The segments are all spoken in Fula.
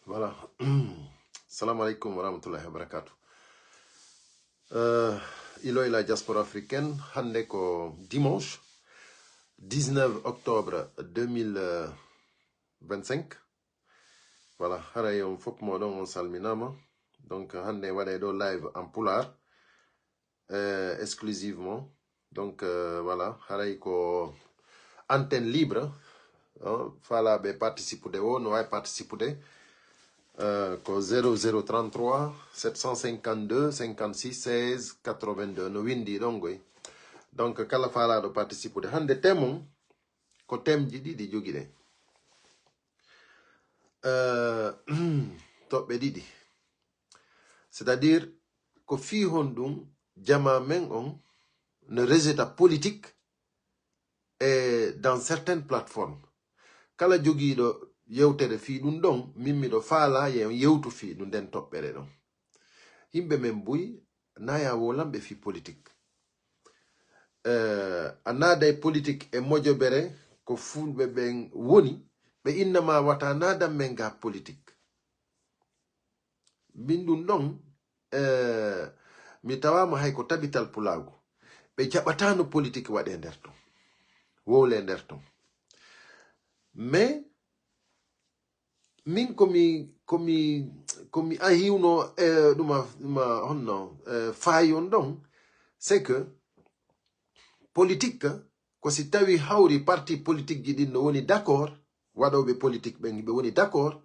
Voilà. Salam alaikum wa rahmatullahi wa barakatuh. Ilo la diaspora africaine, hande ko dimanche 19 octobre 2025. Voilà, haray on fop modon on salminama. Donc hande wade do live en poulard exclusivement. Donc voilà, haray ko antenne libre. Fala be participer de no ay participer ko 0033 752 56 16 82 no windi dongoy. Donc kala fala do participer de hande temon ko temji didi jogide toɓɓe ɗiɗi, c'est-à-dire ko fi hondum jama men on ne résultat politique et dans certaines plateformes kala jogiiɗo yewtere fi ɗum ɗon min miɗo faala yewtu fi ɗum nden toɓɓere ɗon yimɓe men buy naya wolamɓe fi politique a naaday politique e moƴobere ko fulɓe ɓen woni ɓe innama wata nadan men ga politique min ɗum ɗon mi tawama hay ko tabital pulago ɓe jaɓatano politique waɗe nder ton wowle nder ton mais min komi ahiwno ɗuma honno fayon ɗon c'est que politique ko si tawi hawri parti politique ji ɗin no woni d'accord waɗoɓe politique ɓen ɓe woni d'accord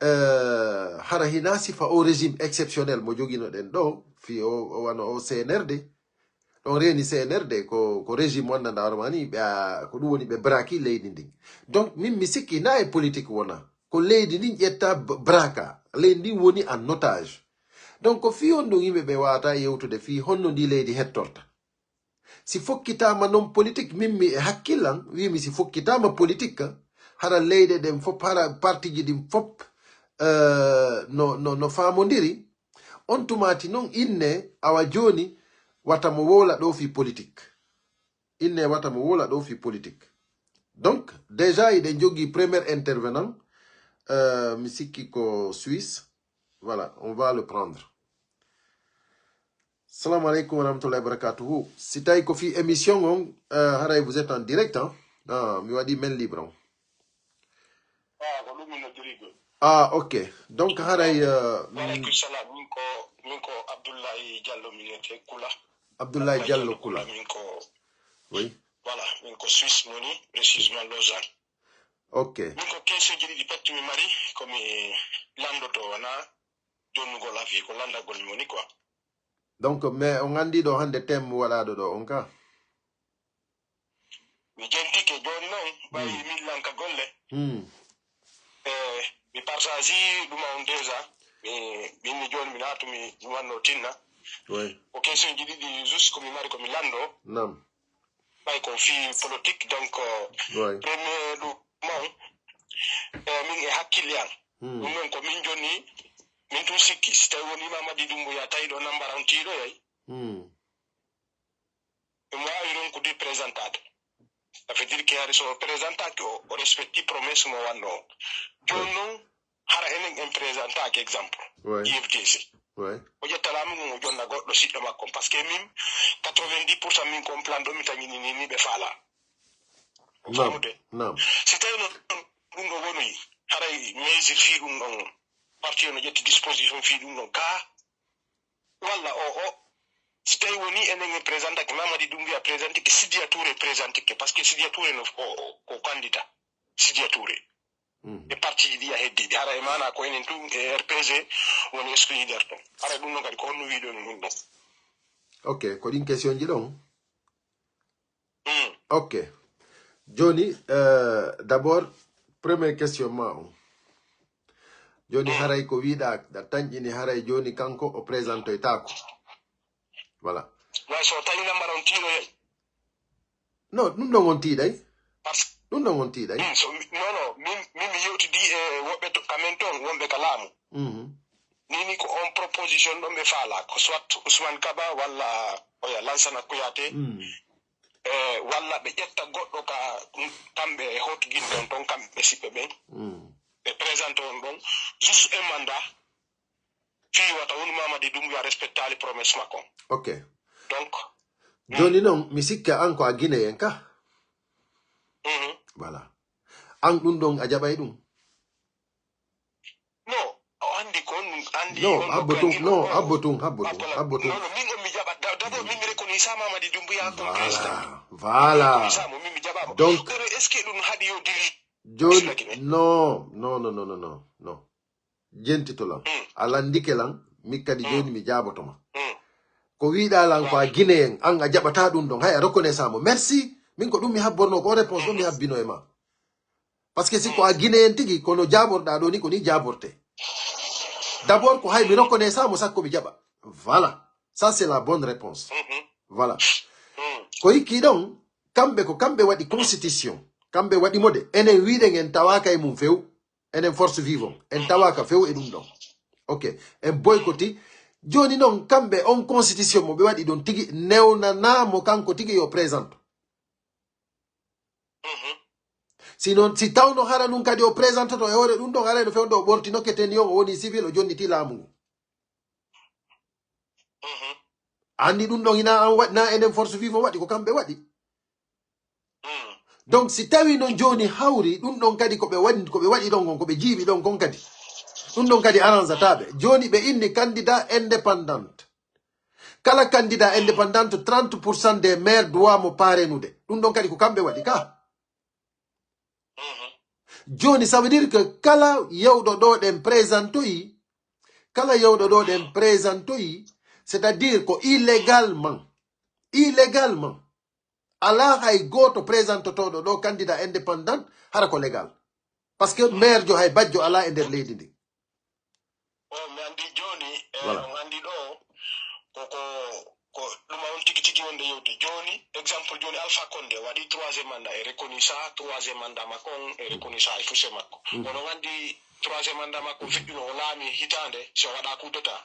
hara hina sifa o régime exceptionnel mo joguinoɗen ɗo fi o wano o CNRD ɗon reni CNRD ko régime wonnanda armani ɓe ko ɗum woni ɓe braki leydi ndin. Donc min mi sikki na e politique wona ko leydi ndin ƴetta braka leydi ndin woni en otage. Donc ko fi on ɗum yimɓe ɓe wawata yewtude fi honno ndi leydi hettorta si fokkitama non politique min mi e hakkillan wimi si fokkitama politique hara leyɗe ɗen fop hara parti ji ɗin fop no famodiri on tumati non inne awa joni wata mo wola ɗo fi politique inne wata mo wola ɗo fi politique. Donc déjà iɗen jogui premier intervenant mi sikki ko Suisse. Voilà, on va le prendre. Salam alaikum wa rahmatullahi wa barakatuhu. Si tawi ko fi émission on haray vous êtes en direct mi waɗi main libre ah ok, donc haray waleykum salam min ko Abdoulaye Diallo minete Kula. Abdoulaye Diallo Kula min ko oui voilà min ko Suisse moni précisément Lausanne. Ok, min ko keseji ɗiɗi patti mi mari komi landoto wona jonnugol avi ko landagol mi woni quoi. donc mais on andi ɗo hande thème waɗaɗo ɗo on ka mi jentike joni noon ɓawi min lanka golle mi partage ɗuma on déjà minni joni mi natumi mi wanno tinna ko question ji ɗiɗi juste komi mari komi lando nam ɓay ko fi politique donc premier ɗumon min e hakkille an ɗum noon ko min jonni min tun sikki si tawi woni Mamadi Doumbouya tawi ɗo nambarantiɗo yay imo wawi ɗon ko di présentade ça veut dire que hari so présentaki o respecti promesse mo wanno o joni noon hara enen en présentaki exemple IFDC o ƴettalami mum o jonna goɗɗo siɗɗo makko par ce que min 90% min kon plan ɗo mi tañini ni ɓe faala famude si tawi noon ɗum ɗo wonoyi haray mesure fi ɗum ɗon parti o no ƴetti disposition fi ɗum ɗon ga walla o si tawi woni enen e présentake Mamadi Doumbouya présentike Sidya Touré présentike par ce que Sidya Touré no ko candidat Sidya Touré e parti ji ɗi a heddiɗi hara e mana ko enen tun e RPG woni exclui nder ton hara ɗum ɗon kadi ko honno wiɗo no ɗum ɗon. Ok, ko ɗin question ji ɗon ok joni d'abord première question ma on joni haray ko wiɗa da tañƴini haray joni kanko o présentoytako voilà way so tawi nambar on tiiɗo yey non ɗum ɗon on tiiɗay ɗum ɗon on tiiɗay non min mi yewtidi e woɓɓe kamen toon wonɓe ka laamu nini ko on proposition ɗon ɓe faala ko soit Ousmane Kaba walla oya Lansana Kouyaté walla ɓe ƴetta goɗɗo ka kamɓe hotguin ɗon ton kamɓe sippe ɓen e présente on ɗon juste un mandat fi wata woni Mamadi Doumbouya respecta les promesses makko. Ok. Donc joni non mi sikka an ko a Guinéen ka. Voilà. An ɗum ɗon a jaɓay ɗum. No, andi kon andi no habbotum min on mi jaɓa d'abord min mi reconnais ça Mamadi Doumbouya comme président. Voilà. Donc est-ce que ɗum haɗi yo diri joni no jentitolam alandike lan mikkadi joni mi jabotoma ko wiɗa lan ko a Guinéen an a jaɓata ɗum ɗon hay a reconnaissant mo merci min ko ɗum mi habborno ko réponse ɗum mi habbino e ma parce que si ko a Guinéen tigi kono jaborɗa ɗo ni ko ni jaborte d'abord ko hay mi reconnaissant mo sakko mi jaɓa voilà ça c'est la bonne réponse voilà ko hikki ɗon kamɓe waɗi constitution kamɓe waɗi mode enen wiɗen en tawaka e mum few enen force vivant en tawaka few e ɗum ɗon ok en boykoti joni noon kamɓe on constitution mo ɓe waɗi ɗon tigi newnanamo kanko tigi yo présente sinon si tawno hara ɗum kadi o présente to e hoore ɗum ɗon harayno fewde o ɓorti nokketen yo o woni civil o jonniti laamu ngu andi ɗum ɗon ina an waɗi na enen force vivant waɗi ko kamɓe waɗi donc si tawi non joni hawri ɗum ɗon kadi koɓe waɗi ɗon gon koɓe jiiɓi ɗon kon kadi ɗum ɗon kadi arransataɓe joni ɓe inni candidat indépendante kala candidat indépendante 30% des maires doit mo parenude ɗum ɗon kadi ko kamɓe waɗi ka joni ça veut dire que kala yewɗo ɗo ɗen présentoyi c'est-à-dire ko illégalement ala hay goto présentotoɗo ɗo candidat indépendant hara ko légal parce que maire jo hay bajjo ala e nder leydi ndi mi andi joni on andi ɗo ko ɗum on tigi wonde yewte joni exemple joni Alpha Condé waɗi 3e mandat e reconnui ça 3e mandat makko on e reconnui ça e touché makko onon andi 3e mandat makko feƴƴuno o laami hitande so waɗa coup d'état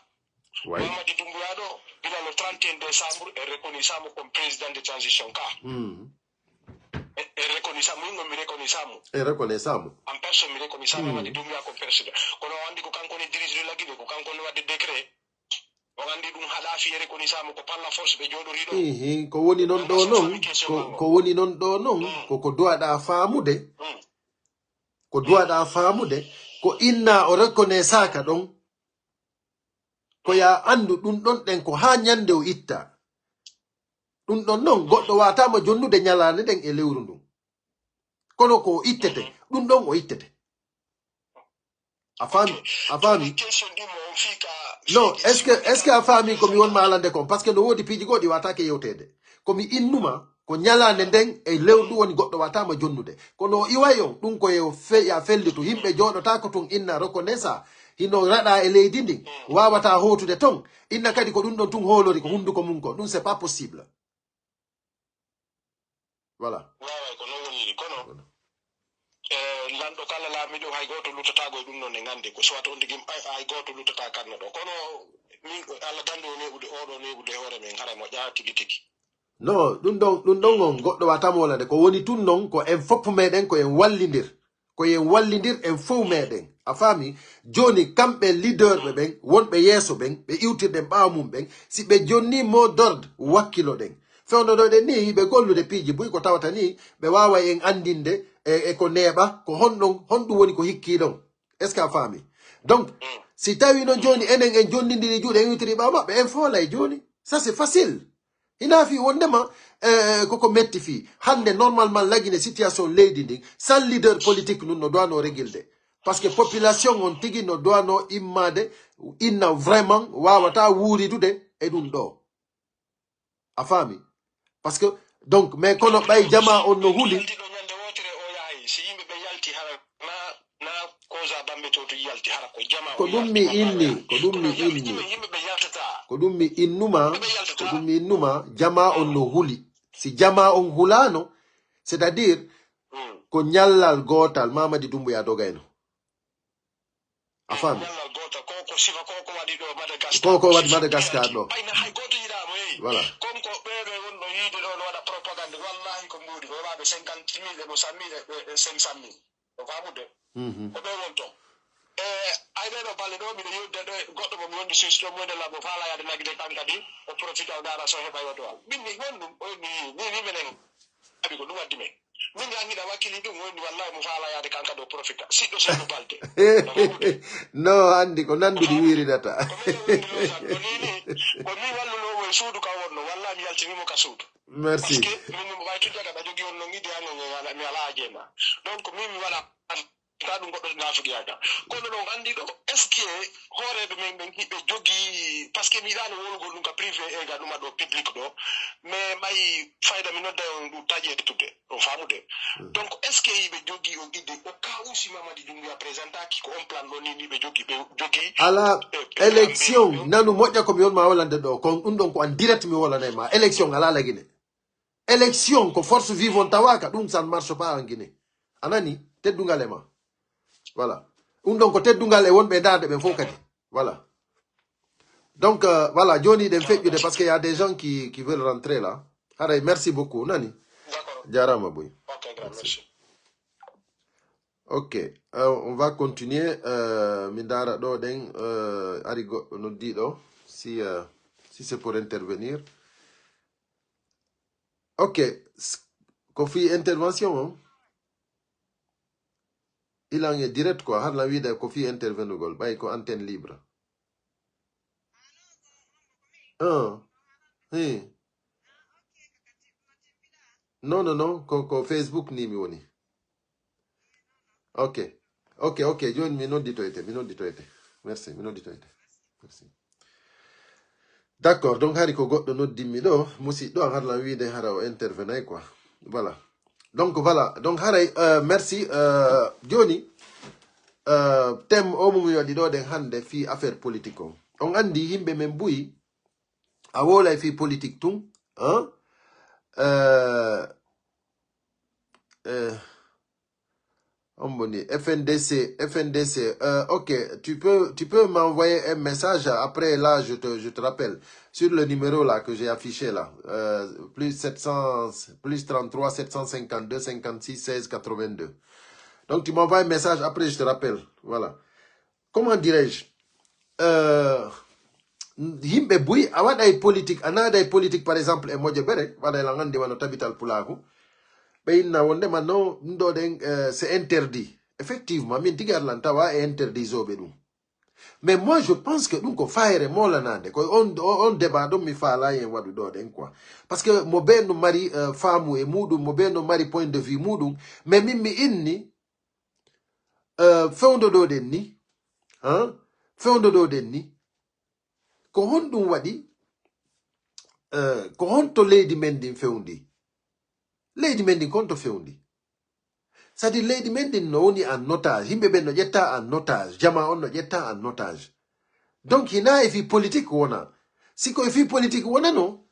Mamadi Doumbouya ɗo bila le 31 décembre e reconnui ça mo comme président de transition ka e reconnui ça min mi reconnui ça mo en personne mi reconnui ça Mamadi Doumbouya comme président kono andi ko kanko ne dirige de la Guinée ko kanko ne wadde décret on andi ɗum haɗa fi reconnui ça mo ko par la force ɓe jooɗori ɗo ko woni noon ɗo noon ko woni noon ɗo noon koko duwaɗa faamude ko inna o reconnaissaka ɗon ko ya andu ɗum ɗon ɗen ko ha ñande o itta ɗum ɗon noon goɗɗo watama jonnude ñalande ɗen e lewru ndun kono ko ittete ɗum ɗon o ittete a faami non est ce que a faami komi wonma alande kon par ce que no woodi piiji goɗɗi watake yewtede komi innuma ko ñalande nden e lewru woni goɗɗo watama jonnude kono iway on ɗum ko ya fellitu yimɓe jooɗota ko tun inna reconnaissa hino raɗa e leydi ndin wawata hotude ton inna kadi ko ɗum ɗon tun hoolori ko hunduko mum ko ɗum c'est pas possible voilà ko non woniri kono lanɗo kala laamiɗo hay goto luttatago e ɗum ɗon e gande ko soit on tigi hay goto luttata kanno ɗo kono min Allah gandi o neɓude oɗo neɓude hoore men hara mo ƴaa tigi non ɗum ɗon on goɗɗo watama wolade ko woni tun noon ko en foppu meɗen ko en wallidir en fof meɗen a faami joni kamɓe leader ɓe ɓen wonɓe yeeso ɓen ɓe iwtirɗen ɓaawa mum ɓen si ɓe jonni mot d'ordre wakkilo ɗen fewnoɗoɗen ni ɓe gollude piiji buy ko tawata ni ɓe wawa en andinde e ko neeɓa ko honɗum woni ko hikki ɗon est ce que a faami donc si tawi noon joni enen en jonnidiri juuɗe en iwtiri ɓaawa maɓɓe en foolay joni ça c'est facile ina fi wondema koko metti fi hande normalement lagine situation leydi ndin sans leader politique nun no doano régilde parce que population on tigi no doano immade inna vraiment wawata wuuridude e ɗum ɗo a faami parce que donc mais kono ɓay jama on no huuli ko ɗum mi innuma jama on no huli si jama on hulano c'est à dire ko ñallal gotal Mamadi Doumbouya dogayno a faami koko waɗi Madagascar ɗo voilà famude ko do wonto ay do balle do mi do yudde do goddo mo wondi system mo de la bo fala ya de nagde tankadi o profite o dara so heba yoto wal min ni wondum o ni menen abi ko dum waddi me min ngi da wakili dum woni wallahi mo fala ya de kankado profite siddo so do balde no andi ko nandu di wiri data ko mi wallu no mo suudu ka wonno wallahi mi yaltini mo ka suudu merci parce que min mo way tudda da jogi on no ngidi an mi ala ajema donc min mi wala ta dum goddo na fugi ada kono don andi do est ce que horedo men ben hibbe jogi parce que mi dano wolgol dum ka privé e ga dum do public do mais may fayda mi nodda on du taje tudde on famude donc est ce que hibbe jogi o gidde o ka usi mamadi dum ya présenta ki ko on plan do ni be jogi ala élection nanu moƴƴa ko mi won ma wolande do kon dum don ko en direct mi wolane ma élection ala lagine élection ko force vivante tawaka dum ça ne marche pas en Guinée anani teddungalema voilà donc ko teddungal e wonbe darde be fokati voilà donc voilà joni den fejjude parce que y a des gens qui veulent rentrer là haray merci beaucoup nani jarama boy merci. Ok, on va continuer. Mindara do den arigo no dido si c'est pour intervenir. Ok, Kofi intervention. Hein? Il en est direct quoi. Har la vida Kofi intervenu gol. Bay ko antenne libre. Hey. Non. Ko Facebook ni mi woni. Ok, John, mi non dito ete. Merci, mi non dito ete. Merci. D'accord, donc hariko goddo no dimmi do, musi do harla wiide hara o intervenay quoi. Voilà. Donc haray merci Joni thème o mu yodi do den hande fi affaire politique o. On andi himbe men buyi a wola fi politique tum, hein? FNDC, ok, tu peux m'envoyer un message après là, je te rappelle, sur le numéro là que j'ai affiché là, plus 33 752 56 16 82. Donc tu m'envoies un message après, je te rappelle, voilà. Comment dirais-je? Himbe bui, awada politique, anada politique par exemple, et moi je bere, wada langandi wano tabital pulaku. C'est interdit. Effectivement, est interdit. Mais moi, je pense que nous, on débat quoi. Parce que mon ben nous mari femme et moudou, mon ben nous mari point de vue moudou, mais mimi inni fond de denni, hein, fond de denni, ko hondu wadi, ko honto lady mending feundi. Lady Mending konto feundi. Sadi Lady Mending no oni en otage. Himbe ben no jetta en otage. Jama on no jetta en otage. Donc hina efi politique wona. Siko efi politique wona no.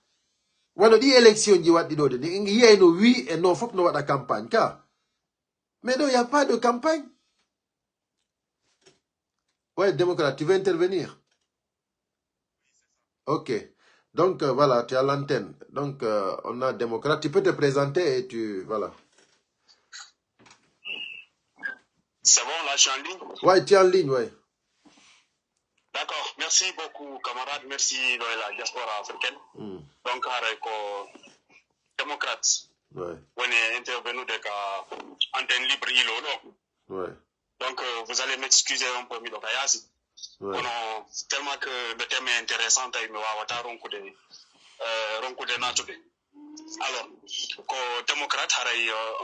Wano di élection ji wadi do de. Ngi no oui et non fok no wada campagne ka. Mais non, il n'y a pas de campagne. Ouais, démocrate, tu veux intervenir? Ok. Donc, voilà, tu as l'antenne. Donc, on a démocrate. Tu peux te présenter et tu... Voilà. C'est bon, là, je suis en ligne? Oui, tu es en ligne, oui. D'accord. Merci beaucoup, camarades. Merci de la diaspora africaine. Donc, avec démocrate. Ouais. On est intervenu de antenne libre, ouais. Donc, vous allez m'excuser un peu, Milokayasi. Ouais. Tellement que le thème est intéressant, il me va ronku de nature. Alors, le démocrate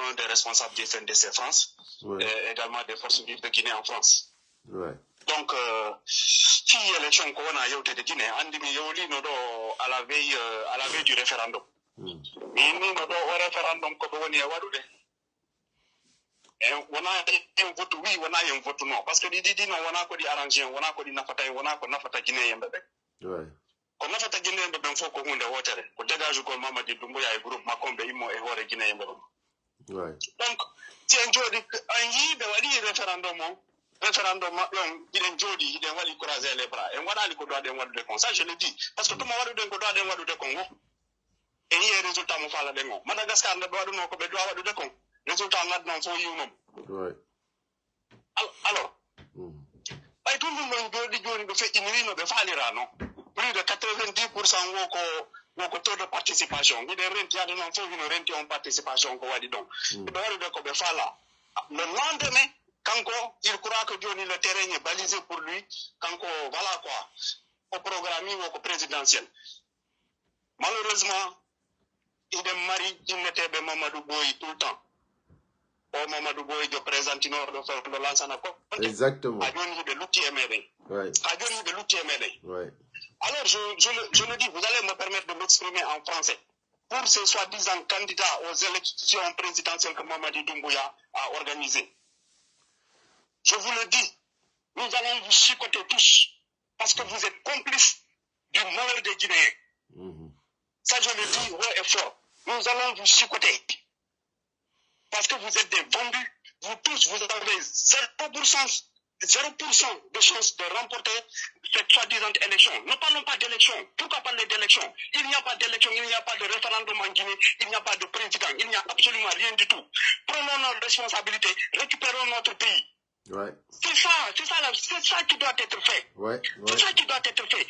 un des responsables du FNDC France, ouais. Et également des forces vives de Guinée en France. Ouais. Donc, si l'élection qu'on a eu de Guinée, à la veille du référendum. Il n'y a pas de référendum qu'on a eu. Et on a un vote oui, on a un vote non. Parce que dit non, on a quoi arrangé, on a quoi nafata, on a quoi nafata Guinée yembe. Ouais. Qu'on nafata Guinée yembe ben faut qu'on ait voté. Qu'on dégage qu'on m'a dit dumbo ya groupe makombe imo et hore Guinée yembe. Ouais. Donc tiens jodi anji de wali référendum yon il jodi il wali croiser les bras. Et voilà li ko doit de wali de con. Ça je le dis parce que tout le monde de ko doit de wali de Congo. Et il y a résultat mo fala de ngo. Madagascar ne doit no ko be doit wali de Congo. Résultat là non faut you non. Ouais. Alors, tout le monde plus de 90% au taux de participation. Il y a une participation. Le lendemain, quand il croit que le terrain est balisé pour lui, quand voilà quoi, au programme ou au présidentiel. Malheureusement, il est marié, il n'était pas Mamadou Boy tout le temps. Mamadou Boy de présenter le lancement. Exactement. Ouais. Alors, je le dis, vous allez me permettre de m'exprimer en français. Pour ces soi-disant candidats aux élections présidentielles que Mamadi Doumbouya a organisées. Je vous le dis, nous allons vous chicoter tous, parce que vous êtes complices du malheur des Guinéens. Ça, je le dis haut et fort. Nous allons vous chicoter. Parce que vous êtes des vendus. Vous tous, vous avez 0% de chance de remporter cette soi-disant élection. Ne parlons pas d'élection. Pourquoi parler d'élection? Il n'y a pas d'élection, il n'y a pas de référendum en Guinée, il n'y a pas de président, il n'y a absolument rien du tout. Prenons nos responsabilités, récupérons notre pays. Ouais. C'est ça qui doit être fait. Ouais. C'est ça qui doit être fait.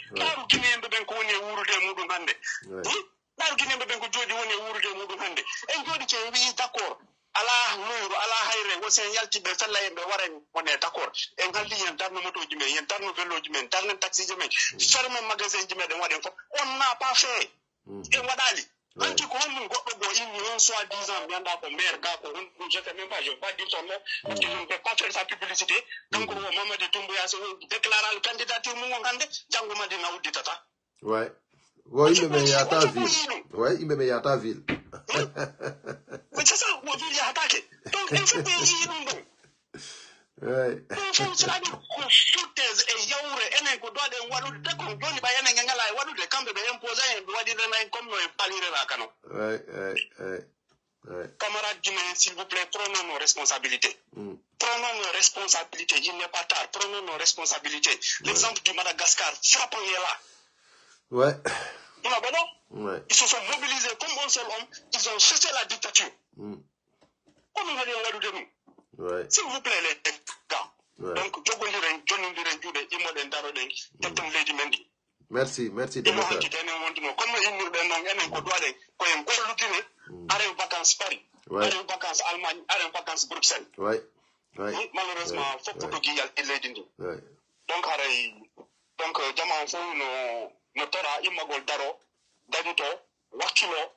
D'accord. Allah nuru Allah hayre wosen yalti be fella yembe warani wone d'accord en galdi yen darno moto jime yen darno velo jime darno taxi jime ferme magasin jime de waden fo on n'a pas fait et wadali anti ko on goddo go inni on soit 10 ans yanda ko maire ga ko je sais même pas je vais pas dire son nom parce que je ne peux pas faire sa publicité donc Mamadou Doumbouya se déclarer le candidature mu ngande janguma dina wudi tata ouais il me met à ta ville. Ouais, il me met à ta ville. Mais c'est ça, on veut y attaquer. Donc, il faut payer une bonne. Ouais. Il faut se la dire, qu'on soute et yaoure, et qu'on doit de walou, dès qu'on doit y bailler un gangala, walou de camp de imposer, un doigt de main comme nous palire la canon. Ouais. Camarades guinéens, s'il vous plaît, prenons nos responsabilités. Prenons nos responsabilités, il n'est pas tard, prenons nos responsabilités. L'exemple du Madagascar, frappons-les là. Ouais. Ouais. Ils se sont mobilisés comme un seul homme, ils ont chassé la dictature. Comme nous allons voir de nous. Ouais. S'il vous plaît, les gars. Ouais. Donc, merci, démocrate. Ouais. Ouais. Ouais. Malheureusement, il faut que tu aies donc, jaman fo no tora imagol daro daduto wakilo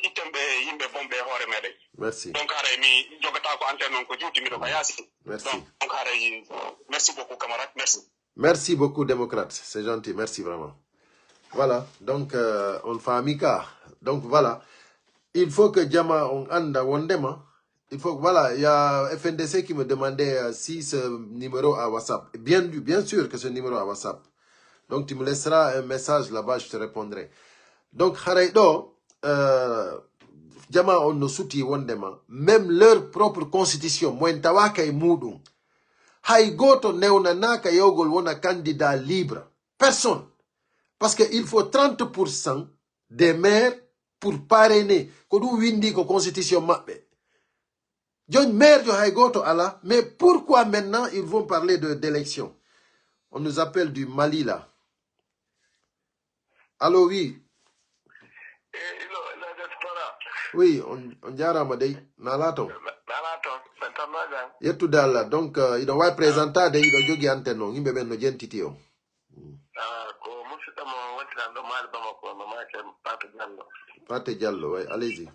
itembe yimbe bombe hore mede. Merci. Donc mi jogata ko antenne ko juuti mi do yasi. Merci. Donc merci beaucoup camarade, merci. Merci beaucoup démocrate, c'est gentil, merci vraiment. Voilà, donc on fait amica. Donc voilà, il faut que Jama on anda wondema. Il faut, voilà, il y a FNDC qui me demandait si ce numéro a WhatsApp. Bien sûr que ce numéro a WhatsApp. Donc, tu me laisseras un message là-bas, je te répondrai. Donc, Haraido, Jama on no souti wondema, même leur propre constitution, Moentawaka et Moudou, Haïgoto neonanaka yogol wona candidat libre. Personne. Parce qu'il faut 30% des maires pour parrainer. Kodou windi ko constitution mappe. John maire de Haïgoto Allah, mais pourquoi maintenant ils vont parler d'élection? On nous appelle du Mali là. Allô, oui. Oui, on dirait Amadei. Nalato. Yetu dala. Donc, il doit présenter des il doit jouer antenne. Il me no gentitio. Pate Diallo, oui, allez-y.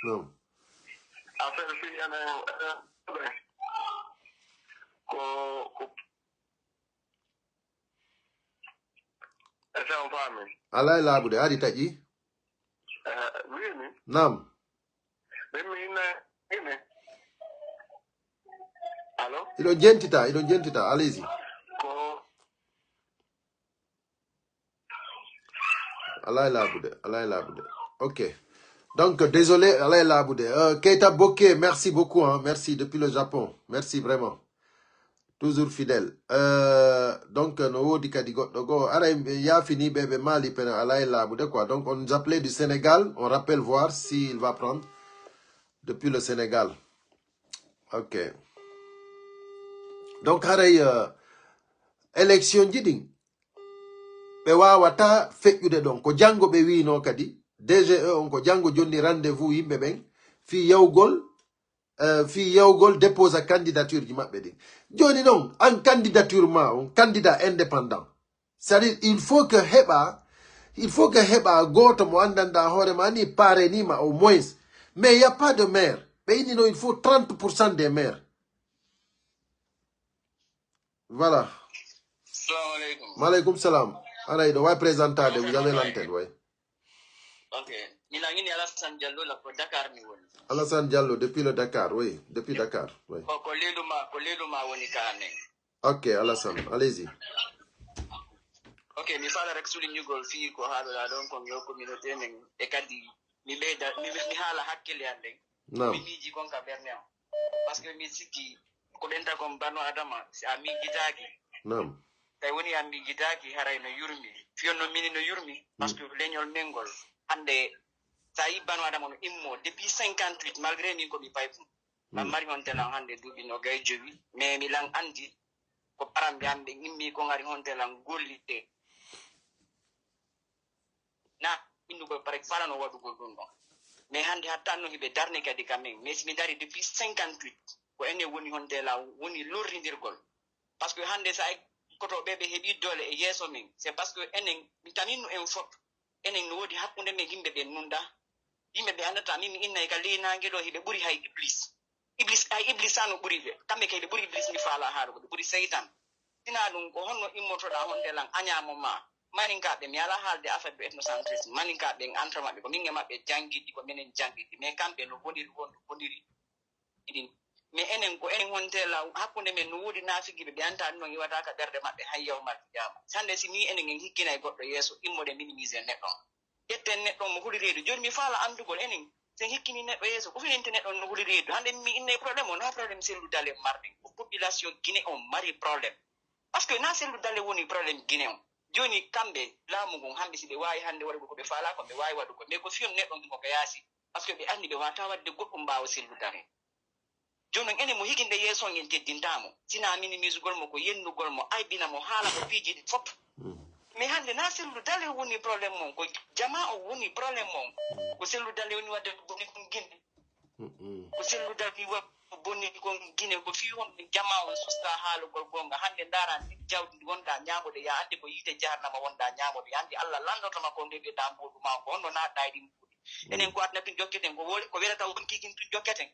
Non. Alay labude adi taji. Nam. Idon jentita, allez-y. Alay labude. Ok. Donc, désolé, Alay labude. Keita Bokeh, merci beaucoup, hein. Merci depuis le Japon. Merci vraiment. Toujours fidèle. Donc, no il y a fini bébé Mali Alay labude quoi. Donc, on nous appelait du Sénégal. On rappelle voir s'il va prendre depuis le Sénégal. Ok. Donc haray élection jiding be wawata feƴƴude ɗon ko jango ɓe wino kadi DGE on ko jango jonni rendez-vous yimɓe ɓen fi yawgol dépose candidature ji maɓɓe ɗin joni non an candidature ma on candidat indépendant c'est-à-dire il faut que heɓa goto mo andanda hoore ma ni parenima au moins mais il y a pas de maire ɓe ini non il faut 30% des maires. Voilà. Salam alaikum. Maaleykum salam. Aray do way présenter vous avez l'antenne, oui. Ok. Minangini Alassane Diallo la pour Dakar ni woni. Alassane Diallo depuis le Dakar, oui, depuis Dakar, oui. Ko leluma woni kane. Ok, Alassane, allez-y. Ok, mi fala rek soulignugol fi ko haala don ko yo communauté nen e kadi mi beda mi hala hakkille ande. Naam. Mi miji kon ka berne parce que mi sikki ko denta kom bano adama si ami gitaki. Naam. Tay woni ambi gitaki haray no yurmi fionno mini no yurmi parce que leñol mengol hande sa bano adama no immo depuis 58 malgré ni ko mi pay fu ma mari on telan hande dubi no gay jowi mais mi lang andi ko parambe ambe immi ko ngari on telan gollite na indu ko par exemple no wadu gol dun mais hande hatta no hibe darne kadi kamen mais mi dari depuis 58 ko ene woni on telan woni lorrindirgol parce que hande sa koto bebe hebi dole e yeso min c'est parce que enen taninu en fop enen no wodi hakkunde me himbe be nunda yimbe be andata mimi inna ka lina ngelo hibe buri hay iblis anu buri be kambe kay be buri iblis mi fala haado be buri seytan dina dum ko honno immoto da honde lan anyamo ma maninka be mi ala halde affaire be ethnocentrisme maninka be entrama be ko minge mabbe jangidi ko menen jangidi mais kambe no woniri idin mais enen ko enen hontela hakkunde men no wodi nafigibe be anta non yiwata ka derde mabbe hayyaw mabbe jama sande si ni enen en hikkina e goddo yeso immode minimiser neddo etten neddo mo huli reedu joni mi fala andugol enen sen hikkini neddo yeso ko finente neddo no huli reedu hande mi inne problème on ha problème selu dale marde ko population guinée on mari problème parce que na selu dale woni problème guinée on joni kambe laamu gon hambe si be wayi hande wadu ko be fala ko be wayi wadu ko mais ko fiyon neddo ko yasi parce que be andi be wata wadde goddum baawo selu dale jonon ene mo hikinde yeso ngel teddintamo sina minimisugol mo ko yennugol mo aybina mo haala ko fiiji fop mais hande na sellu dale woni problème mon ko jama o woni problème mon ko sellu dale woni wadde bonni ko ginde ko sellu dale bonni ko gine ko fi won jama o susta haalugol gonga hande ndara jawdi wonda nyaamode ya ande ko yite jaharnama wonda nyaamode andi Allah landoto ma ko ndebe dambo ma ko onno na daydi enen ko atna pin jokketen ko woli ko welata won kikin pin jokketen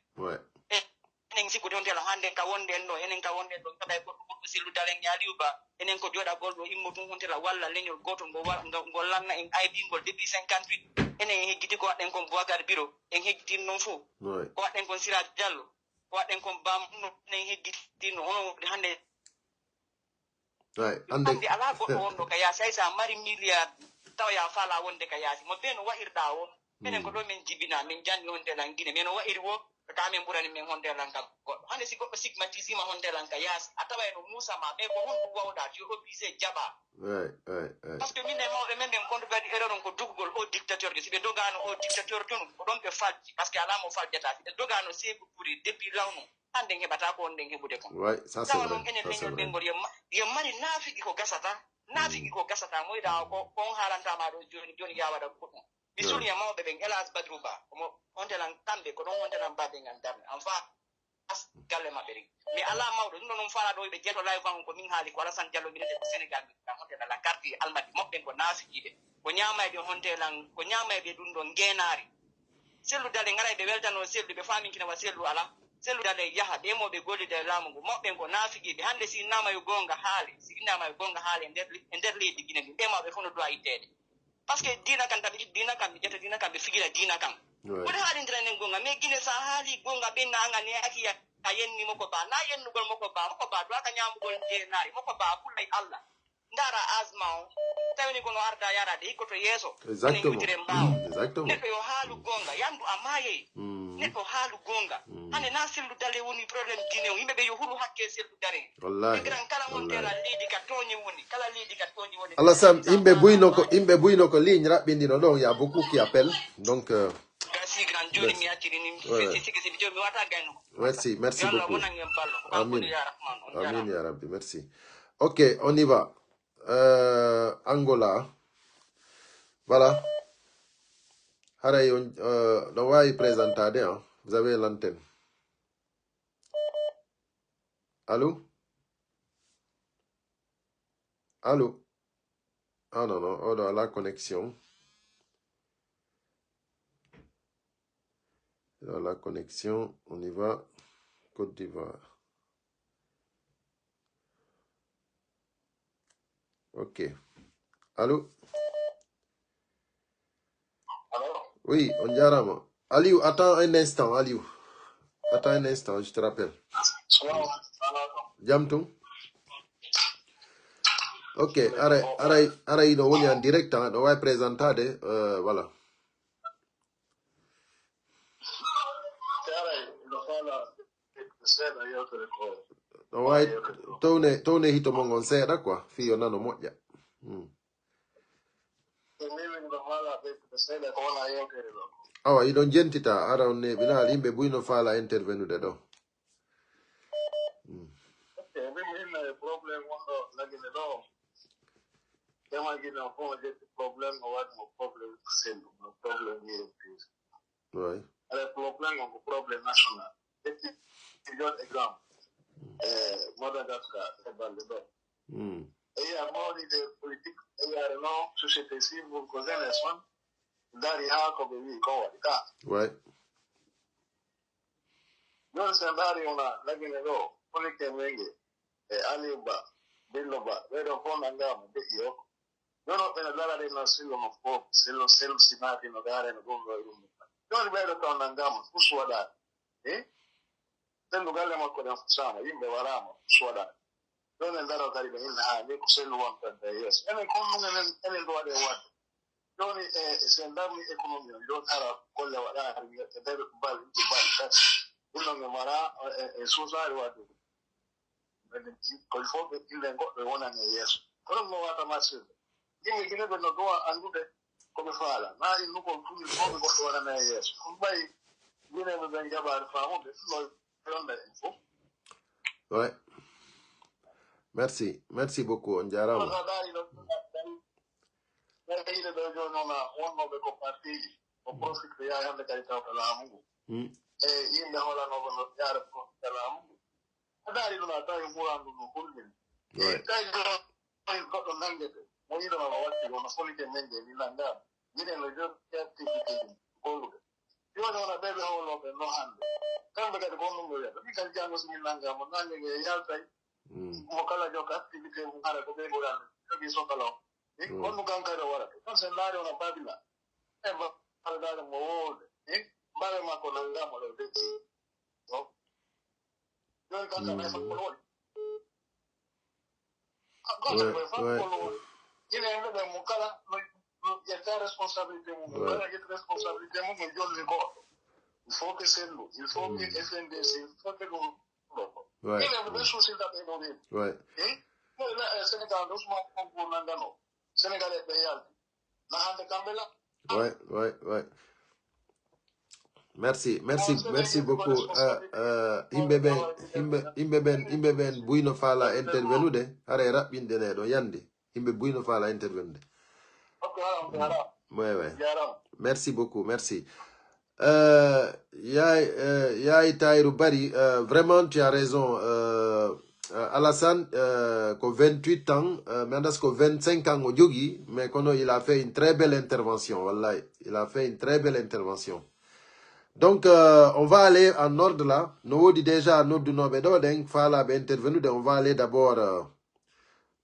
enen sikko don tela hande ka wonden do enen ka wonden do kada ko silu dalen yaaliuba enen ko joda goldo immo dum hontela walla leñol goto ngo lanna en aybingol depuis 58 enen heggiti ko waden kon Boagar Biro en heggiti non fu ko waden kon Siraj Diallo ko waden kon Bam enen heggiti no on hande ande ala goto wondo ka ya saysa mari milliard taw ya fala wonde ka yaasi mo beno wahirda o enen ko do men jibina men janni hontela ngine men wahiri wo kamen burani men hondelan ka goddo hande si goddo stigmatisima hondelan ka yas atawa no musa ma be ko hon wawda ti obligé jaba parce que min mo be men konto gadi erreur ko dugugol o dictateur ke sibe dogano o dictateur ton ko don be falti parce que ala mo faljata sibe dogano sebu puri depuis lawno hande hebata ko nden hebude ko ça c'est vrai enen leñol bengol yo mari nafiki ko gasata moyda ko on halanta ma do joni yawada ko bisuri ya mawbe ben elas badruba mo hontelan kambe ko don hontelan babe ngandam enfin as galle maberi mi ala mawdo non fala do be jeto live ko min haali ko Alassane Diallo mi rete ko Sénégal mi hontelan la carte almadi mobbe ko nafikide ko nyaamayde hontelan ko nyaamayde dun do ngenaari selu dale ngara be weltano selu be fami kina wa selu ala selu dale yaha be mo be golide lamu go mobbe ko nafikide hande si nama yo gonga haali ender leydi Guinée be ma be fono do aytede parce que dina kan be figira dina kan wala halin drenen gonga me Guinée sa haali gonga be nanga ne akiya ayenni moko ba na yennu gol moko ba do aka nyaamu gol nari moko ba kulay Allah ndara azma tawni ko no arda yara de ko to yeso exactement ne ko haalu gonga yandu amaye ne ko haalu gonga ane na selu dale woni problème Guinée yimbe be yo hulu hakke selu dare wallahi gran kala mon tela lidi ka toni woni Alassane imbe buyno ko ligne rabbindino don ya beaucoup qui appelle donc Merci, merci beaucoup. Amin. Amin, ya Rabbi, merci. Ok, on y va. Angola. Voilà. Haray, on va y présenter, hein. Vous avez l'antenne. Allô? Allô? Ah non, non, on a la connexion. La connexion, on y va. Côte d'Ivoire. Ok. Allô? Oui, on y arrive. Aliou, attends un instant, Aliou. Attends un instant, je te rappelle. Jamtou? Ok, aray, on est en direct, hein, on va présenter, voilà. On va tourne hito mongon seda quoi, fio nano moja. Awa, idon jentita, ara on ne bina limbe buino fala intervenude do. Ouais. Le problème national. C'est un exemple. Madagascar, c'est pas le bon. Et il y a moins de politique, il y a une société civile, vous connaissez les soins, d'Ariha comme lui, comme Waka. Ouais. Nous, c'est Dari, on a la Guinée-Lo, pour les Kémenge, et Aliba, Biloba, et le fond d'Angam, de Yo. Nous, on a la nation of hope, c'est le seul sinat in the garden of Gogo. Don't bear the town d'Angam, who swore that. Eh? Then the Galama could have some, in the Warama, swore that. Don't let that in the hand, they could sell one per day, yes. And a common and any what they want. Don't send them economy, don't have a call the Wada, and get a better ball into bad touch. Ulong Mara, a suicide what when the control the killing got the one and a yes. I don't know what I'm asking. Give me never no go and do the come father. Now you look on to the phone got one and a yes. By you never been about farm, this is not the info. Ouais. Merci. Merci beaucoup, Onjarama. Mokala joka activité ngara ko be goran bi so kala e ko kan ka wala kan sen laare on babila e ba ala mo wol e bare ma ko nanga mo de no yo kan ka na fa ko ko il est un peu mokala il y a responsabilité mo mokala il y a responsabilité mo yo le ko il faut que c'est nous il faut que FNDC il faut que ouais. Il y a des choses qui sont ouais. Et le Sénégal, nous sommes pour Nangano. Sénégal est payé. Ouais, ouais, ouais. Merci, merci, merci beaucoup. Imbeben, buino fala intervenude. Are rapide ne do yandi. Imbe buino fala intervenude. Ouais, ouais. Merci beaucoup, merci. Yai Taïrou Bari, vraiment tu as raison. Alassane, qu'au 28 ans, maintenant qu'au 25 ans au Yogi, mais il a fait une très belle intervention. Wallahi, il a fait une très belle intervention. Donc, on va aller en ordre là. Nous dit déjà, nous de nos bédodeng, Fala a intervenu. On va aller d'abord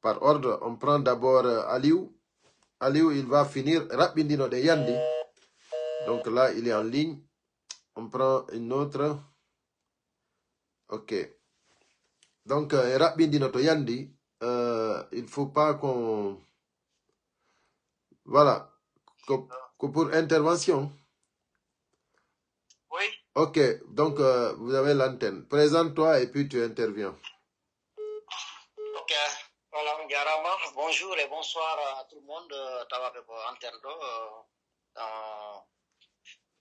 par ordre. On prend d'abord Aliou. Aliou, il va finir rapidement de Yandi. Donc là, il est en ligne. On prend une autre. Ok. Donc, rapidement de Yandi. Il ne faut pas qu'on... Voilà. Que pour intervention. Oui. Ok. Donc, vous avez l'antenne. Présente-toi et puis tu interviens. Ok. Voilà, Ngarama. Bonjour et bonsoir à tout le monde.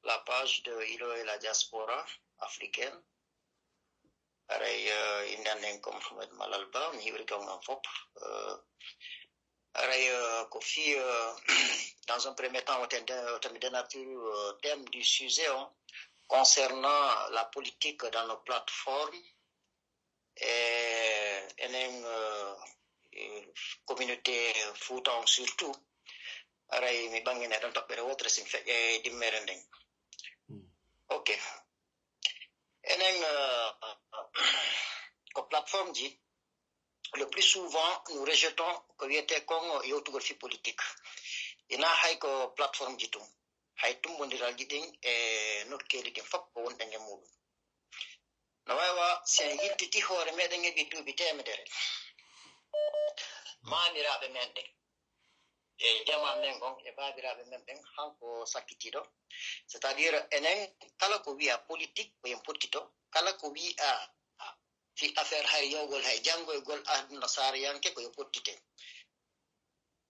la page de Ilo et la diaspora africaine. Pareil, Indian comme Mohamed Malalba, Nivrikam Fop. Pareil, Kofi, dans un premier temps, on a le thème du sujet concernant la politique dans nos plateformes et une communauté foutant surtout. Pareil, mais bangé n'a pas de autre c'est fait du merending. Ok. Et une plateforme dit, le plus souvent, nous rejetons que y était comme youtube politique. Il y a une plateforme dit tout. Hay tout monde dit et notre qualité fop ko won dangue mudum. Na wawa sen yittiti hore meden e bitu bitemedere. Mamiraɓe men ɗen e jama men gon e babiraɓe men ɓen hanko sakkitiɗo c'est à dire enen kala ko wiya politique ko yen pottito kala ko wiya fi affaire hay yowgol hay janggoygol aduna sariyanke ko yo pottite